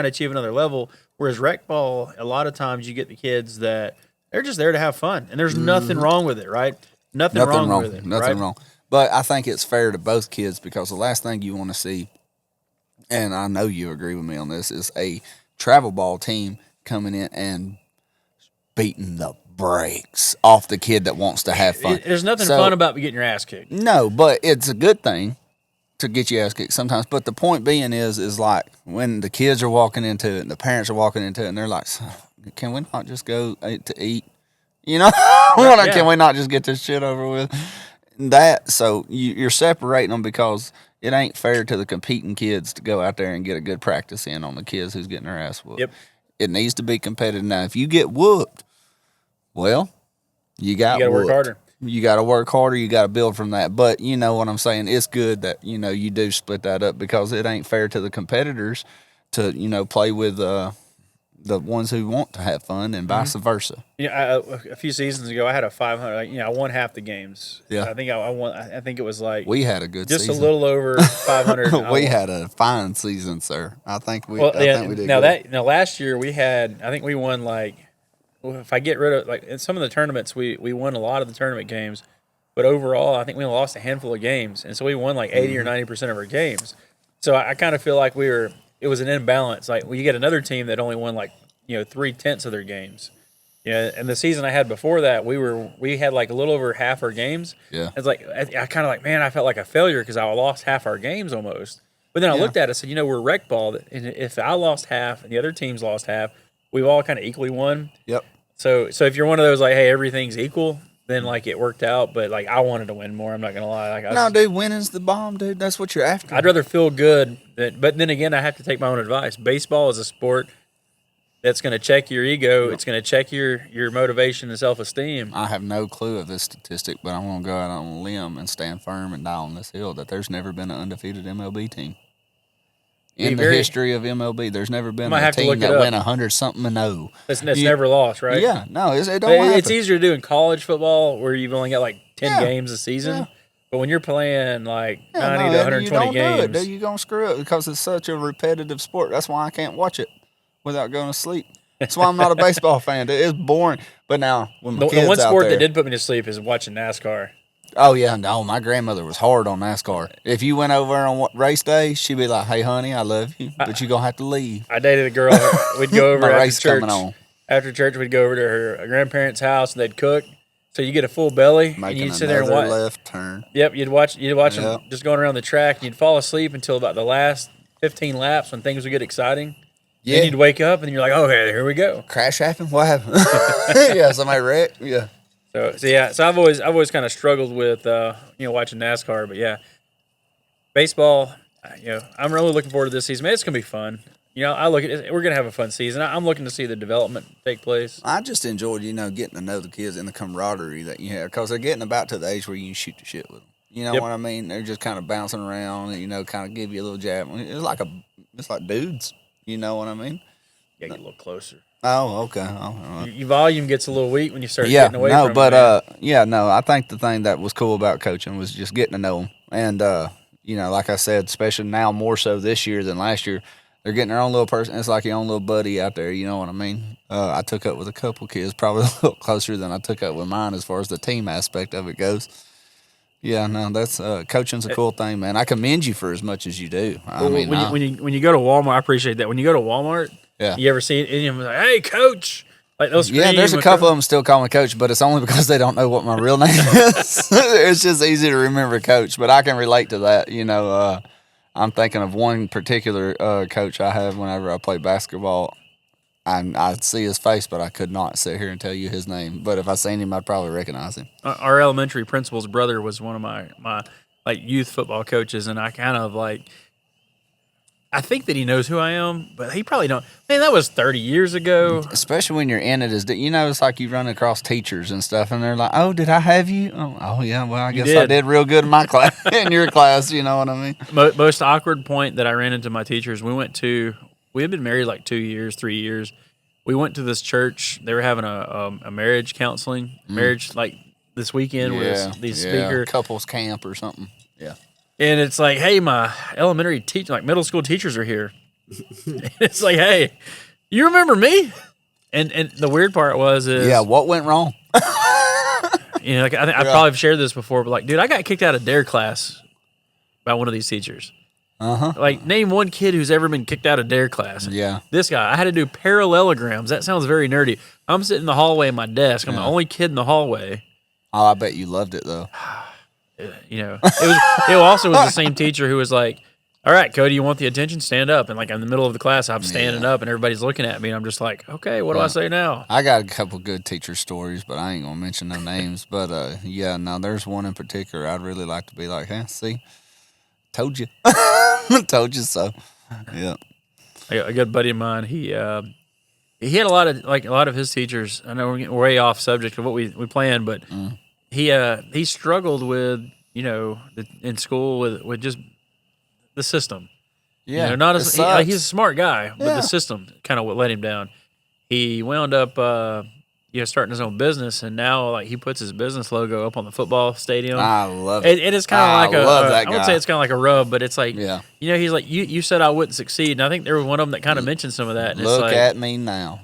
to achieve another level. Whereas rec ball, a lot of times you get the kids that they're just there to have fun, and there's nothing wrong with it, right? Nothing wrong with it. Nothing wrong. But I think it's fair to both kids because the last thing you want to see, and I know you agree with me on this, is a travel ball team coming in and beating the brakes off the kid that wants to have fun. There's nothing fun about getting your ass kicked. No, but it's a good thing to get your ass kicked sometimes. But the point being is like when the kids are walking into it and the parents are walking into it and they're like, can we not just go to eat? Can we not just get this shit over with? So you're separating them because it ain't fair to the competing kids to go out there and get a good practice in on the kids who's getting their ass whooped. Yep. It needs to be competitive. Now, if you get whooped, well, you got to work harder. You got to work harder. You got to build from that. But you know what I'm saying? It's good that, you do split that up because it ain't fair to the competitors to, play with the ones who want to have fun and vice versa. A few seasons ago, I had a 500. I won half the games. Yeah. I think I won. I think it was like we had a good just season. A little over 500. We had a fine season, sir. I think we did. Now last year we had. I think we won like. If I get rid of like in some of the tournaments, we won a lot of the tournament games, but overall, I think we lost a handful of games, and so we won like 80 or 90% of our games. So I kind of feel like it was an imbalance. Like you get another team that only won like 3/10 of their games. And the season I had before that, we had like a little over half our games. Yeah, it's like I kind of like, man, I felt like a failure because I lost half our games almost. But then I looked at it and said, we're rec ball, and if I lost half and the other teams lost half, we've all kind of equally won. Yep. So if you're one of those like, hey, everything's equal, then like it worked out. But like I wanted to win more. I'm not gonna lie. No, dude, winning's the bomb, dude. That's what you're after. I'd rather feel good. But then again, I have to take my own advice. Baseball is a sport that's going to check your ego. Yep. It's going to check your motivation and self-esteem. I have no clue of this statistic, but I'm going to go out on a limb and stand firm and die on this hill that there's never been an undefeated MLB team. In the history of MLB, there's never been a team that went 100-something and 0. That's never lost, right? Yeah, no, it don't happen. It's easier to do in college football where you've only got like 10 games a season. Yeah. But when you're playing like 90 to 120 games. You're going to screw it because it's such a repetitive sport. That's why I can't watch it without going to sleep. That's why I'm not a baseball fan. It's boring. But now, when my kids the one out sport there, that did put me to sleep is watching NASCAR. Oh, yeah. No, my grandmother was hard on NASCAR. If you went over on race day, she'd be like, hey, honey, I love you, but you're going to have to leave. I dated a girl. We'd go over race after church. Coming on. After church, we'd go over to her grandparents' house, and they'd cook. So you get a full belly, and you'd sit there and watch. Left turn. Yep, you'd watch them just going around the track. And you'd fall asleep until about the last 15 laps when things would get exciting. Yeah. Then you'd wake up, and you're like, okay, here we go. Crash happened? What happened? Yeah, somebody wrecked? Yeah. So I've always kind of struggled with watching NASCAR, but yeah, baseball. I'm really looking forward to this season. Man, it's gonna be fun. I look at it, we're gonna have a fun season. I'm looking to see the development take place. I just enjoyed getting to know the kids and the camaraderie that you have because they're getting about to the age where you can shoot the shit with them. You know what I mean? They're just kind of bouncing around and kind of give you a little jab. It's like dudes. You know what I mean? You gotta get a little closer. Oh, okay. Oh, Your volume gets a little weak when you start yeah, getting away no, from but it. I think the thing that was cool about coaching was just getting to know them, and like I said, especially now more so this year than last year, they're getting their own little person. It's like your own little buddy out there. You know what I mean? I took up with a couple kids, probably a little closer than I took up with mine as far as the team aspect of it goes. Yeah, no, that's coaching's a cool thing, man. I commend you for as much as you do. I mean, when you go to Walmart, I appreciate that. When you go to Walmart, you ever see any of them like, "Hey, coach"? Like those. Yeah, there's a couple of them still call me coach, but it's only because they don't know what my real name is. It's just easy to remember coach, but I can relate to that. I'm thinking of one particular coach I have whenever I play basketball. I'd see his face, but I could not sit here and tell you his name. But if I seen him, I'd probably recognize him. Our elementary principal's brother was one of my like youth football coaches, and I kind of like. I think that he knows who I am, but he probably don't. Man, that was 30 years ago. Especially when you're in it, it's like you run across teachers and stuff, and they're like, "Oh, did I have you? Oh yeah. Well, I guess I did real good in my class, in your class. You know what I mean?" Most awkward point that I ran into my teachers. We had been married like 2 years, 3 years. We went to this church. They were having a marriage counseling, marriage like this weekend with these speaker couples camp or something. Yeah. And it's like, hey, my elementary teacher, like middle school teachers are here. And it's like, hey, you remember me? And the weird part was what went wrong? I probably have shared this before, but like, dude, I got kicked out of DARE class by one of these teachers. Like, name one kid who's ever been kicked out of DARE class. Yeah. This guy, I had to do parallelograms. That sounds very nerdy. I'm sitting in the hallway at my desk. I'm the only kid in the hallway. Oh, I bet you loved it though. It also was the same teacher who was like, all right, Cody, you want the attention? Stand up. And like in the middle of the class, I'm standing up and everybody's looking at me. And I'm just like, okay, what do I say now? I got a couple good teacher stories, but I ain't going to mention no names. But there's one in particular I'd really like to be like, see, told you. Told you so. Yeah. A good buddy of mine, he had a lot of his teachers. I know we're getting way off subject of what we planned, but he struggled with in school with just the system. Yeah, he's a smart guy, but the system kind of what let him down. He wound up starting his own business, and now like he puts his business logo up on the football stadium. I love it. It is kind of like I wouldn't say it's kind of like a rub, but it's like he's like you said I wouldn't succeed, and I think there was one of them that kind of mentioned some of that. And Look it's like, at me now.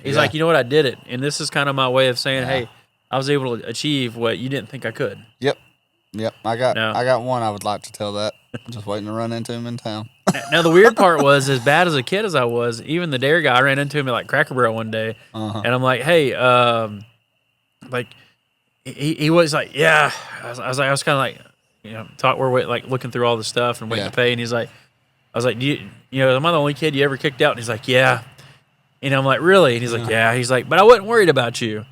He's like, you know what, I did it, and this is kind of my way of saying, hey, I was able to achieve what you didn't think I could. Yep. I got one I would like to tell that. I'm just waiting to run into him in town. Now the weird part was, as bad as a kid as I was, even the DARE guy, I ran into him at like Cracker Barrel one day, and I'm like, hey, like he was like, yeah. I was kind of like, we're like looking through all the stuff and waiting to pay, and he's like, I was like, am I the only kid you ever kicked out? And he's like, yeah. And I'm like, really? And he's like, yeah. He's like, but I wasn't worried about you.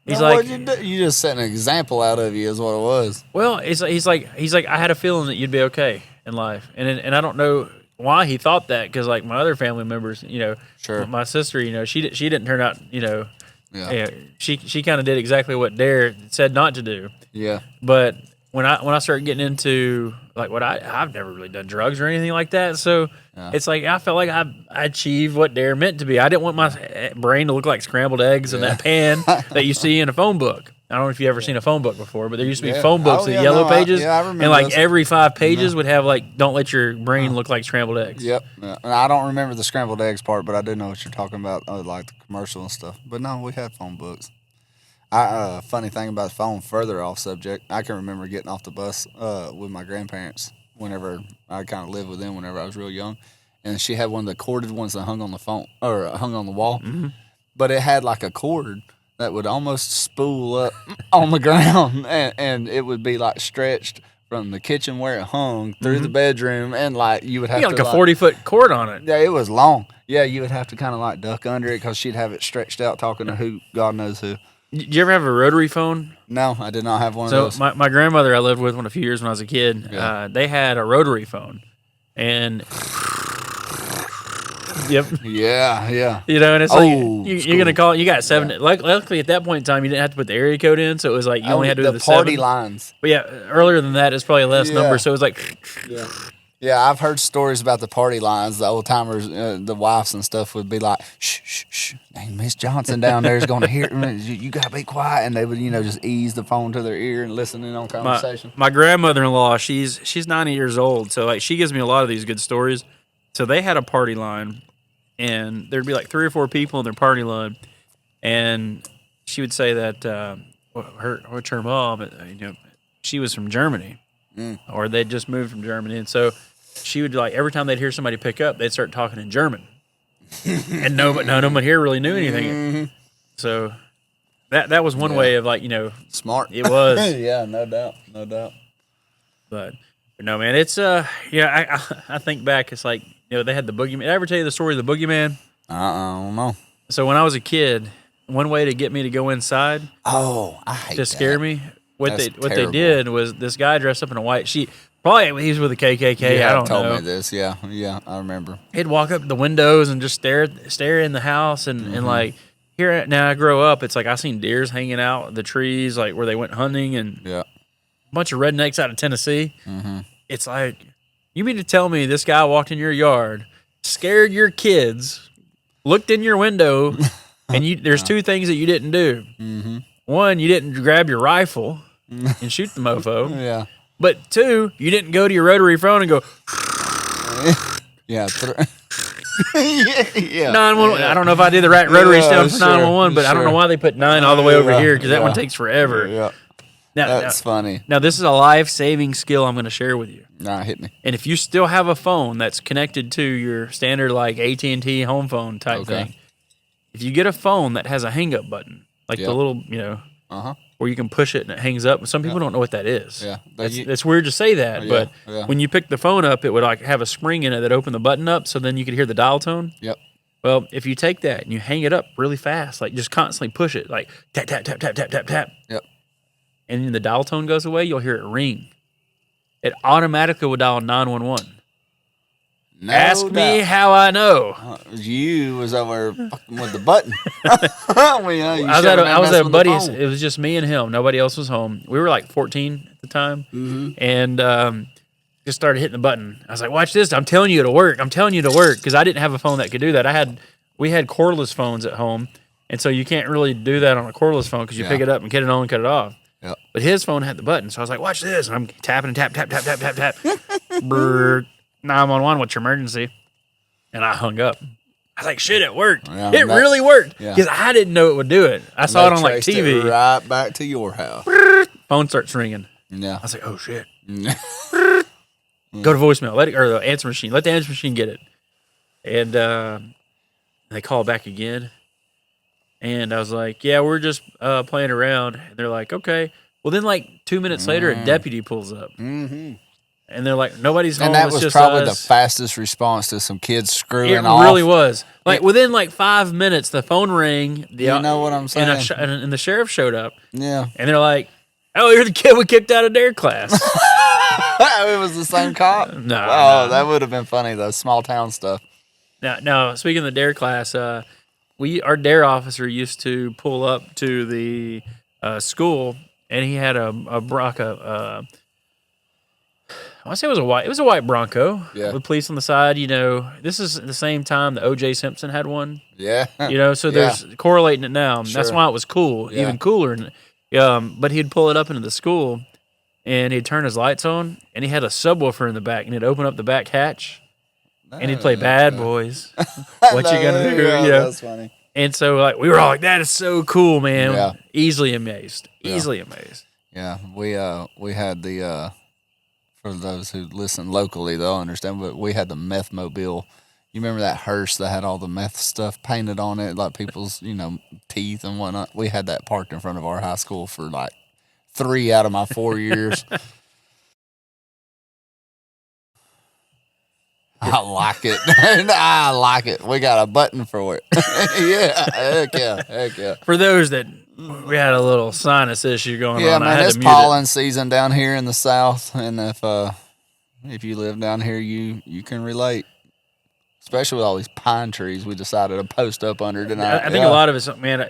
He's like, you just set an example out of you, is what it was. Well, he's like, I had a feeling that you'd be okay in life, and I don't know why he thought that, because like my other family members, sure, my sister, she didn't turn out, she kind of did exactly what DARE said not to do. Yeah. But when I started getting into like I've never really done drugs or anything like that, so it's like I felt like I achieved what DARE meant to be. I didn't want my brain to look like scrambled eggs in that pan that you see in a phone book. I don't know if you've ever seen a phone book before, but there used to be phone books with yellow pages, I remember and like those. every 5 pages would have like, don't let your brain look like scrambled eggs. Yep. And I don't remember the scrambled eggs part, but I do know what you're talking about, like the commercial and stuff. But no, we had phone books. Funny thing about the phone, further off subject, I can remember getting off the bus with my grandparents whenever I kind of lived with them whenever I was real young, and she had one of the corded ones that hung on the phone or hung on the wall, but it had like a cord that would almost spool up on the ground, and it would be like stretched from the kitchen where it hung through the bedroom, and like you would have like a 40-foot cord on it. Yeah, it was long. Yeah, you would have to kind of like duck under it because she'd have it stretched out talking to who, God knows who. Did you ever have a rotary phone? No, I did not have one of those. So my grandmother I lived with a few years when I was a kid, they had a rotary phone. And yep. Yeah. And it's like you're gonna call it. You got 7. Luckily at that point in time, you didn't have to put the area code in, so it was like you only had to do the party 7 lines. But earlier than that, it's probably less number. So it was like Yeah, I've heard stories about the party lines. The old timers, the wives and stuff would be like, "Shh, shh, shh! Hey, Miss Johnson down there is going to hear. You gotta be quiet." And they would, just ease the phone to their ear and listen in on conversation. My grandmother-in-law, she's 90 years old, so like she gives me a lot of these good stories. So they had a party line, and there'd be like 3 or 4 people in their party line, and she would say that her mom, she was from Germany, or they'd just moved from Germany, and so she would like every time they'd hear somebody pick up, they'd start talking in German, and none of them here really knew anything. Mm-hmm. So that was one way of smart. It was. Yeah, no doubt. But no, man, it's I think back, it's like they had the boogeyman. Did I ever tell you the story of the boogeyman? I don't know. So when I was a kid, one way to get me to go inside, I hate to scare that. me, what they did was this guy dressed up in a white sheet. Probably he was with the KKK. Yeah, I don't know. told me this. Yeah, I remember. He'd walk up to the windows and just stare in the house and like here. Now I grow up, it's like I seen deers hanging out of the trees, like where they went hunting, and a bunch of rednecks out of Tennessee. Mm-hmm. It's like, you mean to tell me this guy walked in your yard, scared your kids, looked in your window, and there's 2 things that you didn't do. Mm-hmm. One, you didn't grab your rifle and shoot the mofo. Yeah. But 2, you didn't go to your rotary phone and go. Yeah. 911. I don't know if I did the right rotary sound for 911, but I don't know why they put 9 all the way over here, because that one takes forever. Yeah. That's funny. Now, this is a life-saving skill I'm going to share with you. Nah, hit me. And if you still have a phone that's connected to your standard like AT&T home phone type thing, if you get a phone that has a hang-up button, like the little, where you can push it and it hangs up. Some people don't know what that is. Yeah. It's weird to say that, but when you pick the phone up, it would like have a spring in it that opened the button up, so then you could hear the dial tone. Yep. Well, if you take that and you hang it up really fast, like just constantly push it, like tap, tap, tap, tap, tap, tap, tap. Yep. And then the dial tone goes away, you'll hear it ring. It automatically will dial 911. Ask me how I know. You was over fucking with the button. I was at a buddy's. It was just me and him. Nobody else was home. We were like 14 at the time, and just started hitting the button. I was like, "Watch this! I'm telling you it'll work. I'm telling you it'll work." Because I didn't have a phone that could do that. We had cordless phones at home, and so you can't really do that on a cordless phone because you pick it up and get it on and cut it off. Yep. But his phone had the button, so I was like, "Watch this!" And I'm tapping and tap, tap, tap, tap, tap, tap. Brrr. 911, what's your emergency? And I hung up. I was like, shit, it worked. Yeah, it really worked. Because I didn't know it would do it. I saw it on like TV. Right back to your house. Phone starts ringing. Yeah. I was like, oh shit. Go to voicemail. Or the answer machine. Let the answer machine get it. And they call back again. And I was like, yeah, we're just playing around. And they're like, okay. Well, then like 2 minutes later, a deputy pulls up. Mm-hmm. And they're like, nobody's home. And that it's was just probably us. the fastest response to some kids screwing off. It really was. Like within like 5 minutes, the phone rang. You know what I'm saying? And the sheriff showed up. Yeah. And they're like, oh, you're the kid we kicked out of dare class. It was the same cop? No. Oh, that would have been funny, though. Small town stuff. Now, speaking of the dare class, our dare officer used to pull up to the school, and he had a Bronco. I want to say it was a white Bronco with police on the side. This is the same time that O.J. Simpson had one. Yeah. So there's correlating it now. Sure. That's why it was cool, even cooler. But he'd pull it up into the school, and he'd turn his lights on, and he had a subwoofer in the back, and he'd open up the back hatch, and he'd play Bad Boys. What you gonna do? That's funny. And so we were all like, that is so cool, man. Yeah. Easily amazed. Yeah, we had the. For those who listen locally, they'll understand. But we had the meth mobile. You remember that hearse that had all the meth stuff painted on it, like people's, teeth and whatnot? We had that parked in front of our high school for like 3 out of my 4 years. I like it. I like it. We got a button for it. Yeah, heck yeah. For those that we had a little sinus issue going on. Yeah, man, it's pollen season down here in the South, and if you live down here, you can relate. Especially with all these pine trees we decided to post up under tonight. I think a lot of it's, man,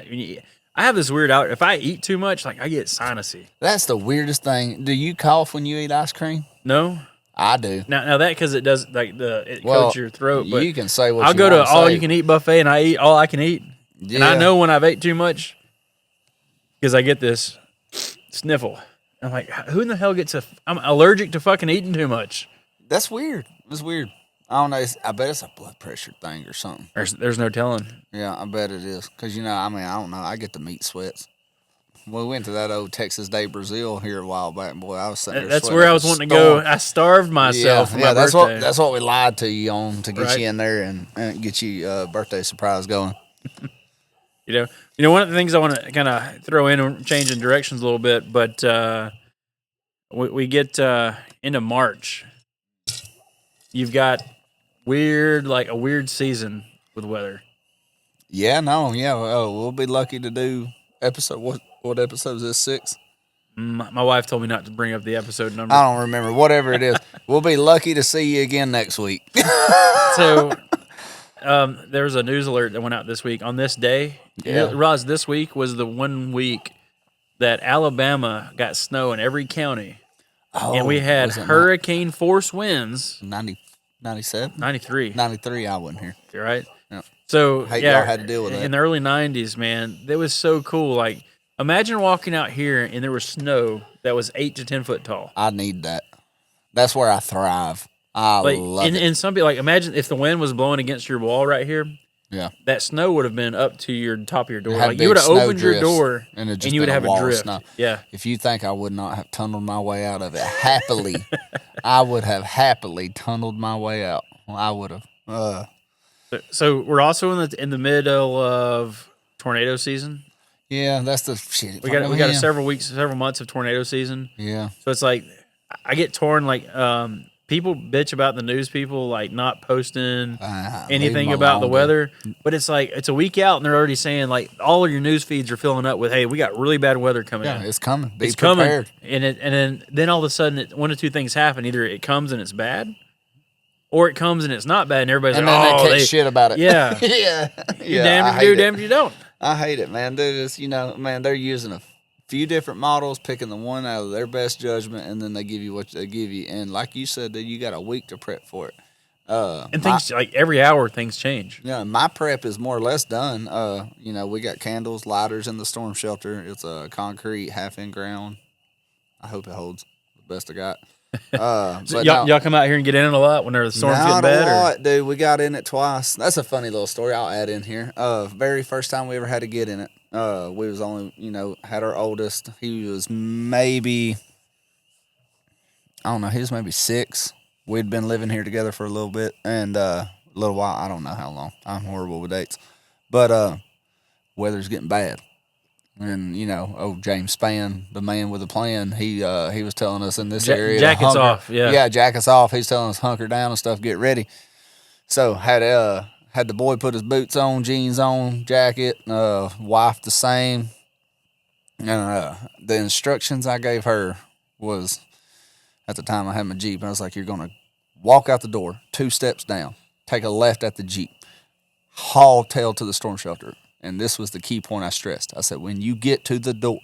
I have this weird if I eat too much, I get sinusy. That's the weirdest thing. Do you cough when you eat ice cream? No. I do. Now that because it does it coats your throat. But you can say what I'll you go to want all say. you can eat buffet and I eat all I can eat. Yeah. And I know when I've ate too much because I get this sniffle. I'm like, who in the hell gets I'm allergic to fucking eating too much. That's weird. It's weird. I don't know. I bet it's a blood pressure thing or something. There's no telling. Yeah, I bet it is. Because, I don't know. I get the meat sweats. We went to that old Texas Day Brazil here a while back. Boy, I was sitting there. That's where I was wanting to go. I starved myself for my birthday. That's what we lied to you on to get you in there and get you a birthday surprise going. You know, one of the things I want to kind of throw in and change in directions a little bit, but we get into March. You've got a weird season with weather. Yeah, we'll be lucky to do episode. What episode is this? 6? My wife told me not to bring up the episode number. I don't remember. Whatever it is, we'll be lucky to see you again next week. So, there was a news alert that went out this week on this day. Yeah. You realize this week was the 1 week that Alabama got snow in every county, and we had hurricane force winds. 97? 93. 93. I wasn't here. You're right. Yeah. So y'all had to deal with that in the early 90s, man. It was so cool. Like, imagine walking out here and there was snow that was 8 to 10 foot tall. I need that. That's where I thrive. I love it. And some people, like, imagine if the wind was blowing against your wall right here. Yeah. That snow would have been up to your top of your door. Like, you would have opened your door and you would have a drift. Yeah. If you think I would not have tunneled my way out of it happily, I would have happily tunneled my way out. I would have. So we're also in the middle of tornado season. Yeah, that's the shit. We got several months of tornado season. Yeah. So it's like I get torn. Like people bitch about the news people like not posting anything about the weather, but it's like it's a week out and they're already saying like all of your news feeds are filling up with, hey, we got really bad weather coming. Yeah, it's coming. It's prepared. Coming, and then all of a sudden one of two things happen: either it comes and it's bad, or it comes and it's not bad, and everybody's and like, then they catch shit about it. Yeah, yeah. You damn if you do, damn if you don't. I hate it, man. They're just, they're using a few different models, picking the one out of their best judgment, and then they give you what they give you. And like you said, you got a week to prep for it. And things like every hour, things change. Yeah, my prep is more or less done. We got candles, lighters in the storm shelter. It's a concrete, half in ground. I hope it holds. The best I got. So y'all come out here and get in it a lot when the storms get bad? Not a lot, dude. We got in it twice. That's a funny little story I'll add in here. Very first time we ever had to get in it. We was only, had our oldest. He was maybe, I don't know, he was maybe 6. We'd been living here together for a little bit and a little while. I don't know how long. I'm horrible with dates. But weather's getting bad. And, James Spann, the man with a plan, he was telling us in this area. Jackets off, yeah. Yeah, jackets off. He's telling us hunker down and stuff, get ready. So had the boy put his boots on, jeans on, jacket, wife the same. And the instructions I gave her was, at the time I had my Jeep, and I was like, you're going to walk out the door, 2 steps down, take a left at the Jeep, haul tail to the storm shelter. And this was the key point I stressed. I said, when you get to the door,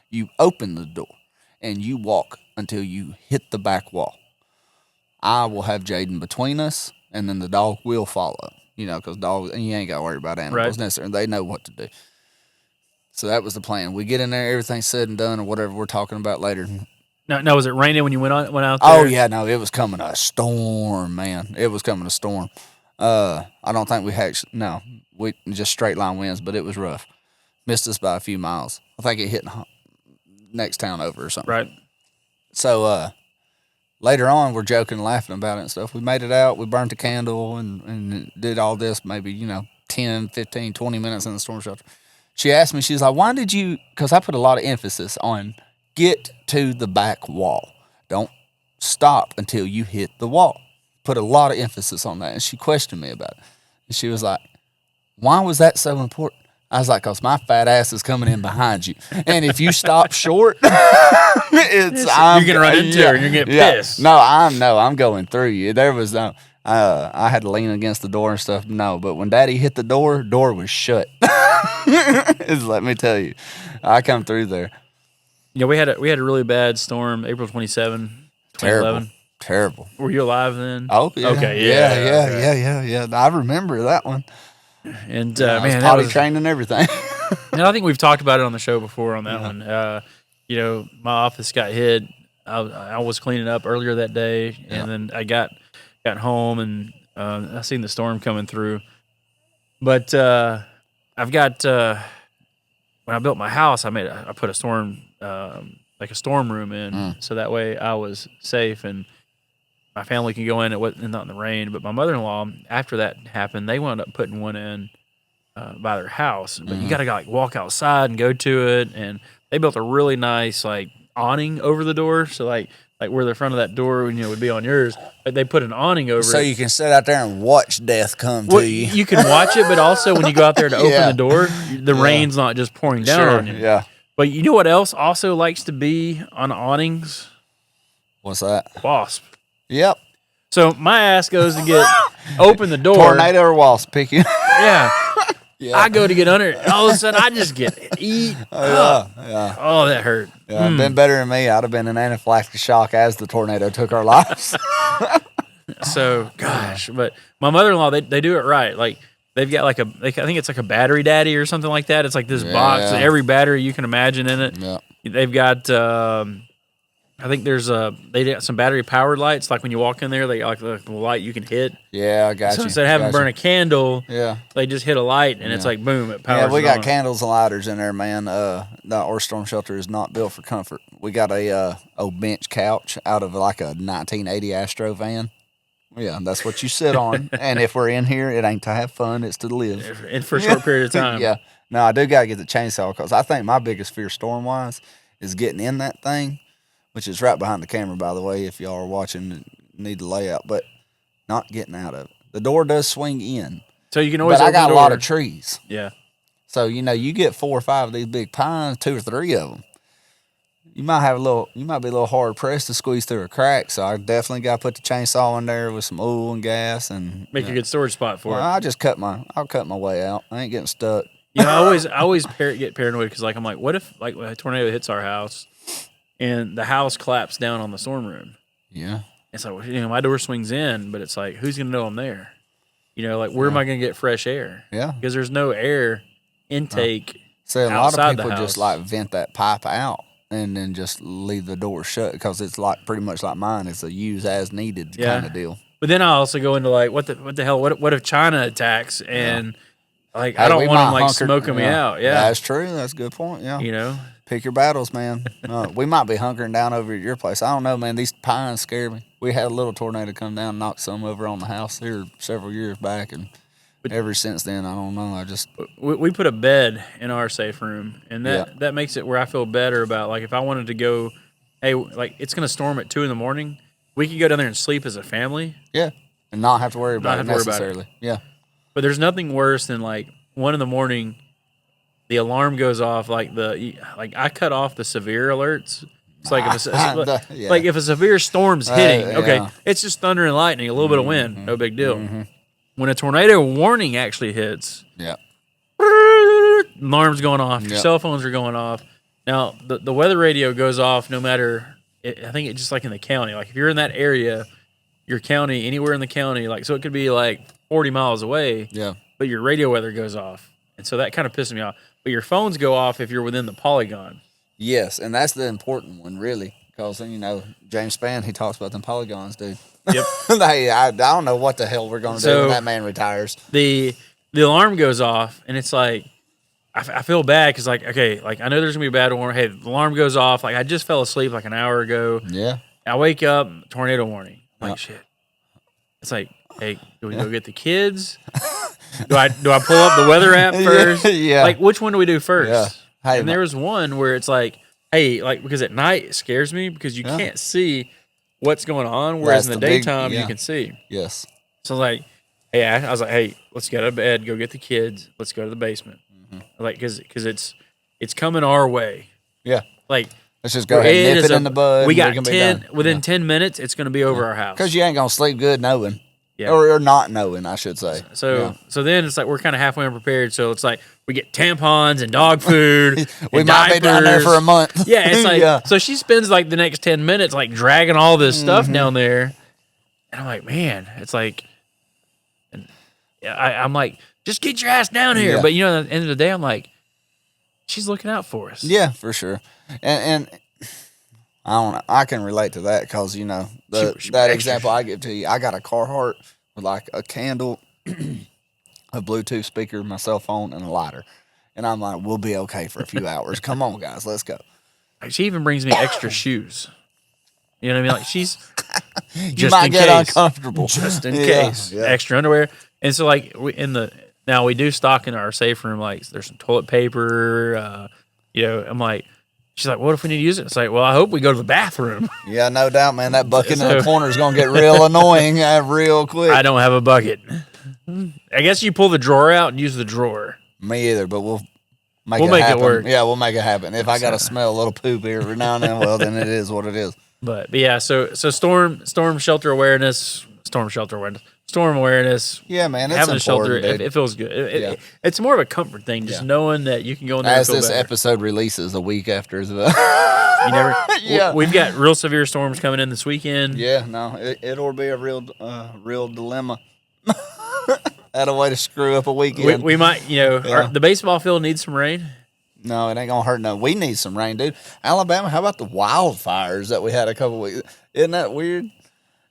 you open the door, and you walk until you hit the back wall. I will have Jaden between us, and then the dog will follow. Because dogs, and you ain't got to worry about animals necessarily. They know what to do. So that was the plan. We get in there, everything's said and done, or whatever we're talking about later. Now was it raining when you went out there? Oh, yeah, no, it was coming a storm, man. It was coming a storm. I don't think we just straight line winds, but it was rough. Missed us by a few miles. I think it hit next town over or something. Right. So later on, we're joking and laughing about it and stuff. We made it out. We burnt the candle and did all this maybe, 10, 15, 20 minutes in the storm shelter. She asked me, she's like, why did you, because I put a lot of emphasis on get to the back wall. Don't stop until you hit the wall. Put a lot of emphasis on that. And she questioned me about it. And she was like, why was that so important? I was like, because my fat ass is coming in behind you. And if you stop short, you're going to run into her and you're going to get pissed. No, I'm going through you. There was no, I had to lean against the door and stuff. No, but when Daddy hit the door was shut. Let me tell you, I come through there. We had a really bad storm, April 27, 2011. Terrible. Were you alive then? Oh, yeah. Okay, Yeah. I remember that one. And Man, that was training and everything. And I think we've talked about it on the show before on that one. You know, my office got hit. I was cleaning up earlier that day, and then I got home and I seen the storm coming through. But I've got when I built my house, I put a storm like a storm room in, so that way I was safe and my family can go in. It wasn't not in the rain. But my mother-in-law, after that happened, they wound up putting one in by their house. But you got to like walk outside and go to it, and they built a really nice like awning over the door. So like where the front of that door would be on yours, but they put an awning over so it. You can sit out there and watch death come to you. You can watch it, but also when you go out there to open the door, the rain's not just pouring down on you. Yeah. But you know what else also likes to be on awnings? What's that? Wasp. Yep. So my ass goes to get open the door. Tornado or wasp, pick you. Yeah. I go to get under it. All of a sudden, I just get eat up. Yeah. Oh, that hurt. Yeah, been better than me. I'd have been in anaphylactic shock as the tornado took our lives. So, gosh. But my mother-in-law, they do it right. Like, they've got like I think it's like a battery daddy or something like that. It's like this box, with every battery you can imagine in it. Yeah. They've got, I think they got some battery powered lights. Like when you walk in there, they got like the light you can hit. Yeah, I got So you. instead of having to burn a candle, they just hit a light and it's like boom, it powers. Yeah, we got on. candles and lighters in there, man. Our storm shelter is not built for comfort. We got a old bench couch out of like a 1980 Astro van. Yeah, that's what you sit on. And if we're in here, it ain't to have fun; it's to live. And for a short period of time. Yeah. No, I do gotta get the chainsaw because I think my biggest fear storm wise is getting in that thing, which is right behind the camera, by the way. If y'all are watching, need the layout, but not getting out of it. The door does swing in, so you can always. But I open got the a lot door. of trees. Yeah. So you get 4 or 5 of these big pines, 2 or 3 of them. You might be a little hard pressed to squeeze through a crack. So I definitely got to put the chainsaw in there with some oil and gas and make a good storage spot for it. I'll cut my way out. I ain't getting stuck. You know, I always get paranoid because like I'm like, what if like a tornado hits our house and the house collapsed down on the storm room? Yeah. It's like my door swings in, but it's like who's gonna know I'm there? You know, like where am I gonna get fresh air? Yeah. Because there's no air intake. So a lot outside of the people house. just like vent that pipe out and then just leave the door shut because it's like pretty much like mine. It's a use as needed kind of deal. But then I also go into like what the hell? What if China attacks and like I don't want them like smoking me out? Yeah, that's true. That's a good point. Yeah, you know, pick your battles, man. We might be hunkering down over at your place. I don't know, man. These pines scare me. We had a little tornado come down and knock some over on the house here several years back, and ever since then, I don't know. We put a bed in our safe room, and that makes it where I feel better about like if I wanted to go, hey, like it's gonna storm at 2 a.m. We could go down there and sleep as a family. Yeah, and not have to worry about it necessarily. Yeah, but there's nothing worse than like 1 a.m. The alarm goes off. Like I cut off the severe alerts. It's like if a severe storm's hitting, it's just thunder and lightning, a little bit of wind, no big deal. Mm-hmm. When a tornado warning actually hits, alarms going off, your cell phones are going off. Now, the weather radio goes off no matter, I think it's just like in the county. Like if you're in that area, your county, anywhere in the county, like so it could be like 40 miles away, but your radio weather goes off. And so that kind of pisses me off. But your phones go off if you're within the polygon. Yes, and that's the important one, really. Because, James Spann, he talks about them polygons, dude. Yep. Hey, I don't know what the hell we're going to do when that man retires. The alarm goes off, and it's like, I feel bad because, like, okay, like, I know there's going to be a bad warning. Hey, the alarm goes off. Like, I just fell asleep like an hour ago. Yeah. I wake up, tornado warning. I'm like, shit. It's like, hey, do we go get the kids? Do I pull up the weather app first? Yeah. Like, which one do we do first? Yeah. Hey, and there was one where it's like, hey, like, because at night it scares me because you can't see what's going on, whereas in the daytime you can see. Yes. So like, hey, I was like, hey, let's get out of bed, go get the kids, let's go to the basement, like, because it's coming our way. Yeah. Like, let's just go ahead and nip it in the bud. We got 10 within 10 minutes. It's going to be over our house because you ain't gonna sleep good knowing. Yeah. or not knowing, I should say. So then it's like we're kind of halfway unprepared. So it's like we get tampons and dog food. We and might diapers. be down there for a month. Yeah, it's like Yeah. so she spends like the next 10 minutes like dragging all this stuff down there, and I'm like, man, it's like, and I'm like, just get your ass down here. Yeah. But you know, at the end of the day, I'm like, she's looking out for us. Yeah, for sure. And I don't know. I can relate to that because, you know, that extra. example I give to you, I got a Carhartt with like a candle, a Bluetooth speaker, my cell phone, and a lighter. And I'm like, we'll be okay for a few hours. Come on, guys, let's go. Like, she even brings me extra shoes. You know what I mean? Like she's You might get uncomfortable. Just in case. Yeah. Extra underwear. And so like now we do stock in our safe room, like there's some toilet paper, you know, I'm like, she's like, what if we need to use it? It's like, well, I hope we go to the bathroom. Yeah, no doubt, man. That bucket in the corner is going to get real annoying real quick. I don't have a bucket. I guess you pull the drawer out and use the drawer. Me either, but we'll make it work. Yeah, we'll make it happen. If I got to smell a little poop here every now and then, well, then it is what it is. But yeah, so storm shelter awareness. Yeah, man, it's having a shelter, important, dude. it feels good. It's more of a comfort thing, just knowing that you can go in there. As and feel this better. episode releases a week after the You never. Yeah. We've got real severe storms coming in this weekend. Yeah, no, it'll be a real dilemma. That a way to screw up a weekend. We might, you know, the baseball field needs some rain. No, it ain't gonna hurt. No, we need some rain, dude. Alabama, how about the wildfires that we had a couple weeks? Isn't that weird?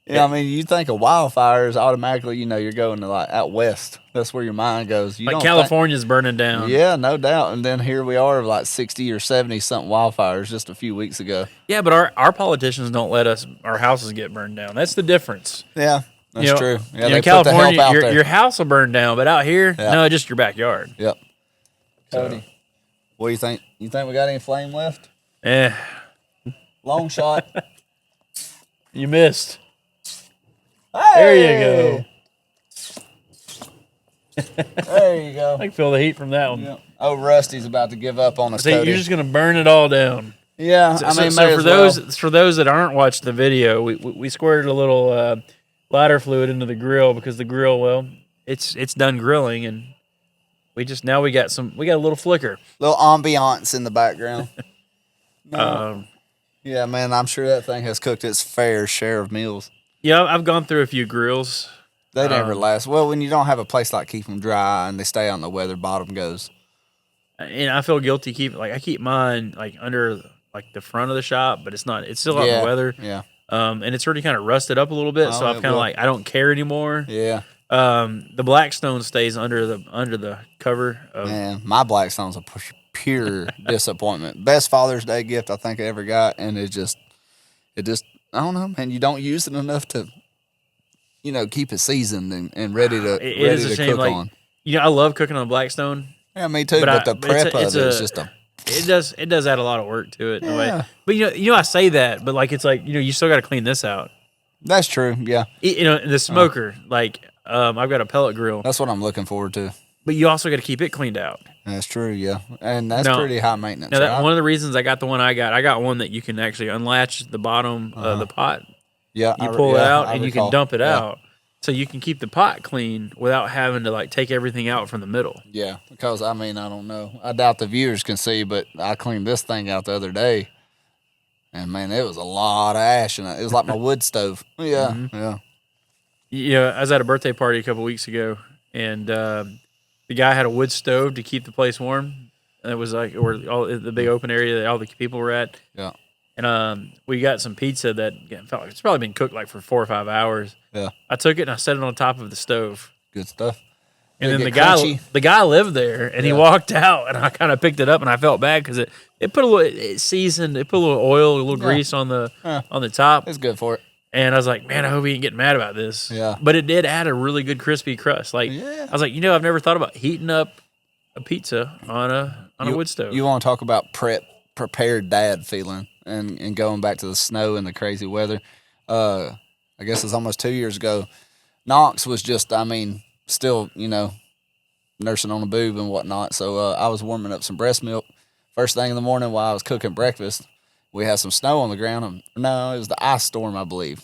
Yeah, I mean, you think of wildfires, automatically, you know, you're going to like out west. That's where your mind goes. You Like don't California's burning down. Yeah, no doubt. And then here we are, like 60 or 70 something wildfires just a few weeks ago. Yeah, but our politicians don't let our houses get burned down. That's the difference. Yeah, that's You know, true. Yeah, in they California, put the help out there. your house will burn down, but out here, no, just your backyard. Yep. So, Cody, what do you think? You think we got any flame left? eh, Long shot. you missed. Hey! There you go. There you go. I can feel the heat from that one. Yep. Oh, Rusty's about to give up on us, See, Cody. you're just gonna burn it all down. Yeah, So, I mean, so may for as those for those that aren't watched the video, we squirted a little lighter fluid into the grill because the grill, well, it's done grilling, and we got a little flicker. little ambiance in the background. No. Yeah, man, I'm sure that thing has cooked its fair share of meals. Yeah, I've gone through a few grills. They never last. Well, when you don't have a place like keep them dry and they stay on the weather, bottom goes. And I feel guilty I keep mine like under like the front of the shop, but it's still out in the weather. Yeah. And it's already kind of rusted up a little bit, so I'm kind of like, I don't care anymore. Yeah. The Blackstone stays under the cover of. Man, my Blackstone's a pure disappointment. Best Father's Day gift I think I ever got, and it just I don't know, man. You don't use it enough to, you know, keep it seasoned and ready to cook like, on. You know, I love cooking on Blackstone. Yeah, me too. But the prep of it is just it does add a lot of work to it in a way. Yeah. But you know, I say that, but like it's like, you know, you still got to clean this out. That's true. Yeah, You know, the smoker, like I've got a pellet grill, that's what I'm looking forward to. but you also got to keep it cleaned out. That's true. Yeah, and that's Now- pretty high maintenance. Now, right? one of the reasons I got the one I got one that you can actually unlatch the bottom of the pot. Yeah, You pull it out I and you recall. can dump it Yeah. out. So you can keep the pot clean without having to like take everything out from the middle. Yeah, because I mean, I don't know. I doubt the viewers can see, but I cleaned this thing out the other day, and man, it was a lot of ash, and it was like my wood stove. Yeah, yeah. You know, I was at a birthday party a couple weeks ago, and the guy had a wood stove to keep the place warm. And it was like where all the big open area that all the people were at. Yeah. And we got some pizza that felt like it's probably been cooked like for 4 or 5 hours. Yeah. I took it and I set it on top of the stove. Good stuff. And Did then it get crunchy? the guy lived there, and he walked out, and I kind of picked it up, and I felt bad because it put a little it seasoned, it put a little oil, a little grease on the top, It's good for it. and I was like, man, I hope he ain't getting mad about this. Yeah. But it did add a really good crispy crust. Like Yeah. I was like, you know, I've never thought about heating up a pizza on a wood stove. You want to talk about prepared dad feeling and going back to the snow and the crazy weather. I guess it's almost 2 years ago. Knox was just, I mean, still, you know, nursing on a boob and whatnot. So I was warming up some breast milk. First thing in the morning while I was cooking breakfast, we had some snow on the ground. No, it was the ice storm, I believe.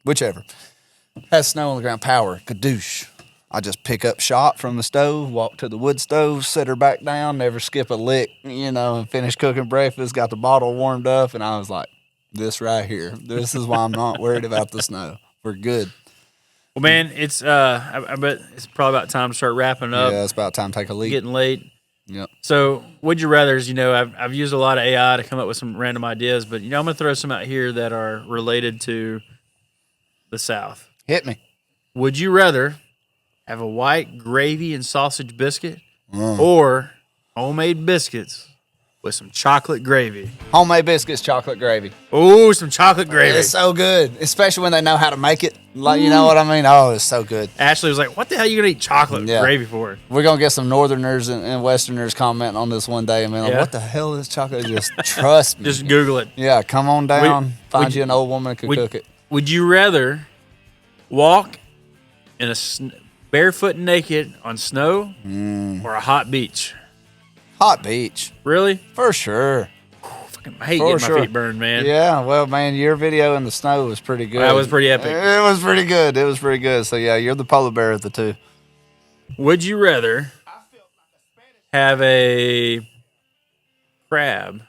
Whichever. Has snow on the ground. Power. Kadoosh. I just pick up shot from the stove, walk to the wood stove, set her back down, never skip a lick, and finish cooking breakfast, got the bottle warmed up, and I was like, this right here. This is why I'm not worried about the snow. We're good. Well, man, it's I bet it's probably about time to start wrapping up. Yeah, it's about time to take a leak. Getting late. Yep. So, would you rather's, I've used a lot of AI to come up with some random ideas, but, I'm going to throw some out here that are related to the South. Hit me. Would you rather have a white gravy and sausage biscuit or homemade biscuits with some chocolate gravy? Homemade biscuits, chocolate gravy. Oh, some chocolate gravy. It's so good, especially when they know how to make it. Like, you know what I mean? Oh, it's so good. Ashley was like, what the hell are you going to eat chocolate gravy for? We're going to get some Northerners and Westerners commenting on this one day. And be like, Yeah. what the hell is chocolate? Just trust me. Just Google it. Yeah, come on down. Find would you an old woman who can cook it. Would you rather walk in barefoot and naked on snow or a hot beach? Hot beach. Really? For sure. I hate getting my feet burned, man. Yeah, well, man, your video in the snow was pretty good. That was pretty epic. It was pretty good. So, yeah, you're the polar bear of the two. Would you rather have a crab?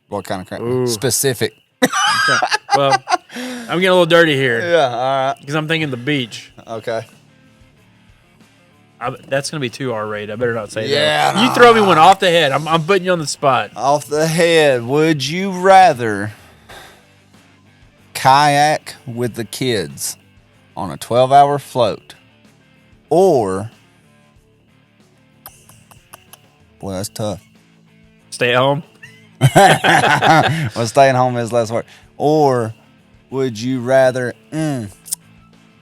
What kind of crab? Ooh. Specific. Well, I'm getting a little dirty here Yeah, all right. because I'm thinking the beach. Okay. That's going to be too R-rated. I better not say Yeah, that. You throw me one off the head. I'm putting you on the spot. Off the head, would you rather kayak with the kids on a 12-hour float or, boy, that's tough. Stay at home. Well, staying home is less work. Or would you rather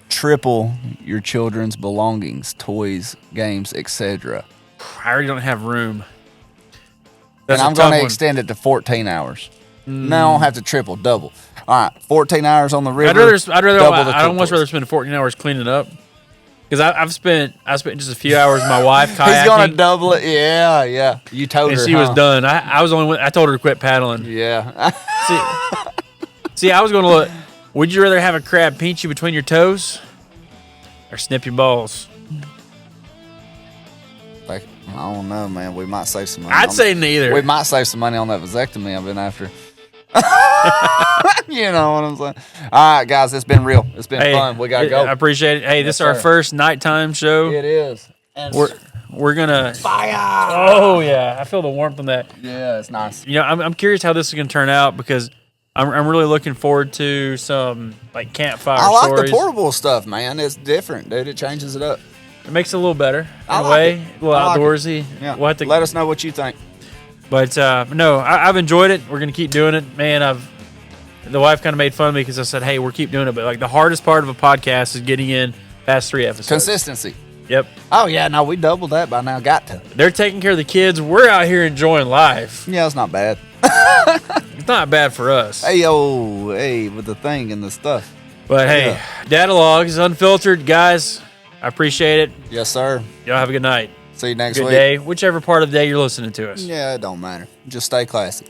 triple your children's belongings, toys, games, etc.? I already don't have room. And I'm going to extend it to 14 hours. No, I don't have to triple, double. All right, 14 hours on the river. I'd almost rather spend 14 hours cleaning up because I spent just a few hours with my wife kayaking. He's going to double it. Yeah. You told her, and she was done. I was the only one. I told her to quit paddling. Yeah. See, I was going to look. Would you rather have a crab pinch you between your toes or snip your balls? Like, I don't know, man. We might save some money. I'd say neither. We might save some money on that vasectomy I've been after. You know what I'm saying? All right, guys, it's been real. It's been fun. We got to go. I appreciate it. Hey, this is our first nighttime show. It is. And we're going to... fire! Oh, yeah. I feel the warmth on that. Yeah, it's nice. I'm curious how this is going to turn out because I'm really looking forward to some like campfire I like stories. the portable stuff, man. It's different, dude. It changes it up. It makes it a little better in I a like way. it. A little I like outdoorsy. Yeah. We'll have to, let us know what you think. But no, I've enjoyed it. We're gonna keep doing it, man. The wife kind of made fun of me because I said, "Hey, we're keep doing it." But like the hardest part of a podcast is getting in past 3 episodes. Consistency. Yep. Oh yeah, no, we doubled that by now. Got to. They're taking care of the kids. We're out here enjoying life. Yeah, it's not bad. It's not bad for us. Hey with the thing and the stuff. But hey, Dadalogues Unfiltered, guys. I appreciate it. Yes, sir. Y'all have a good night. See you next Good week. day, whichever part of the day you're listening to us. Yeah, it don't matter. Just stay classy.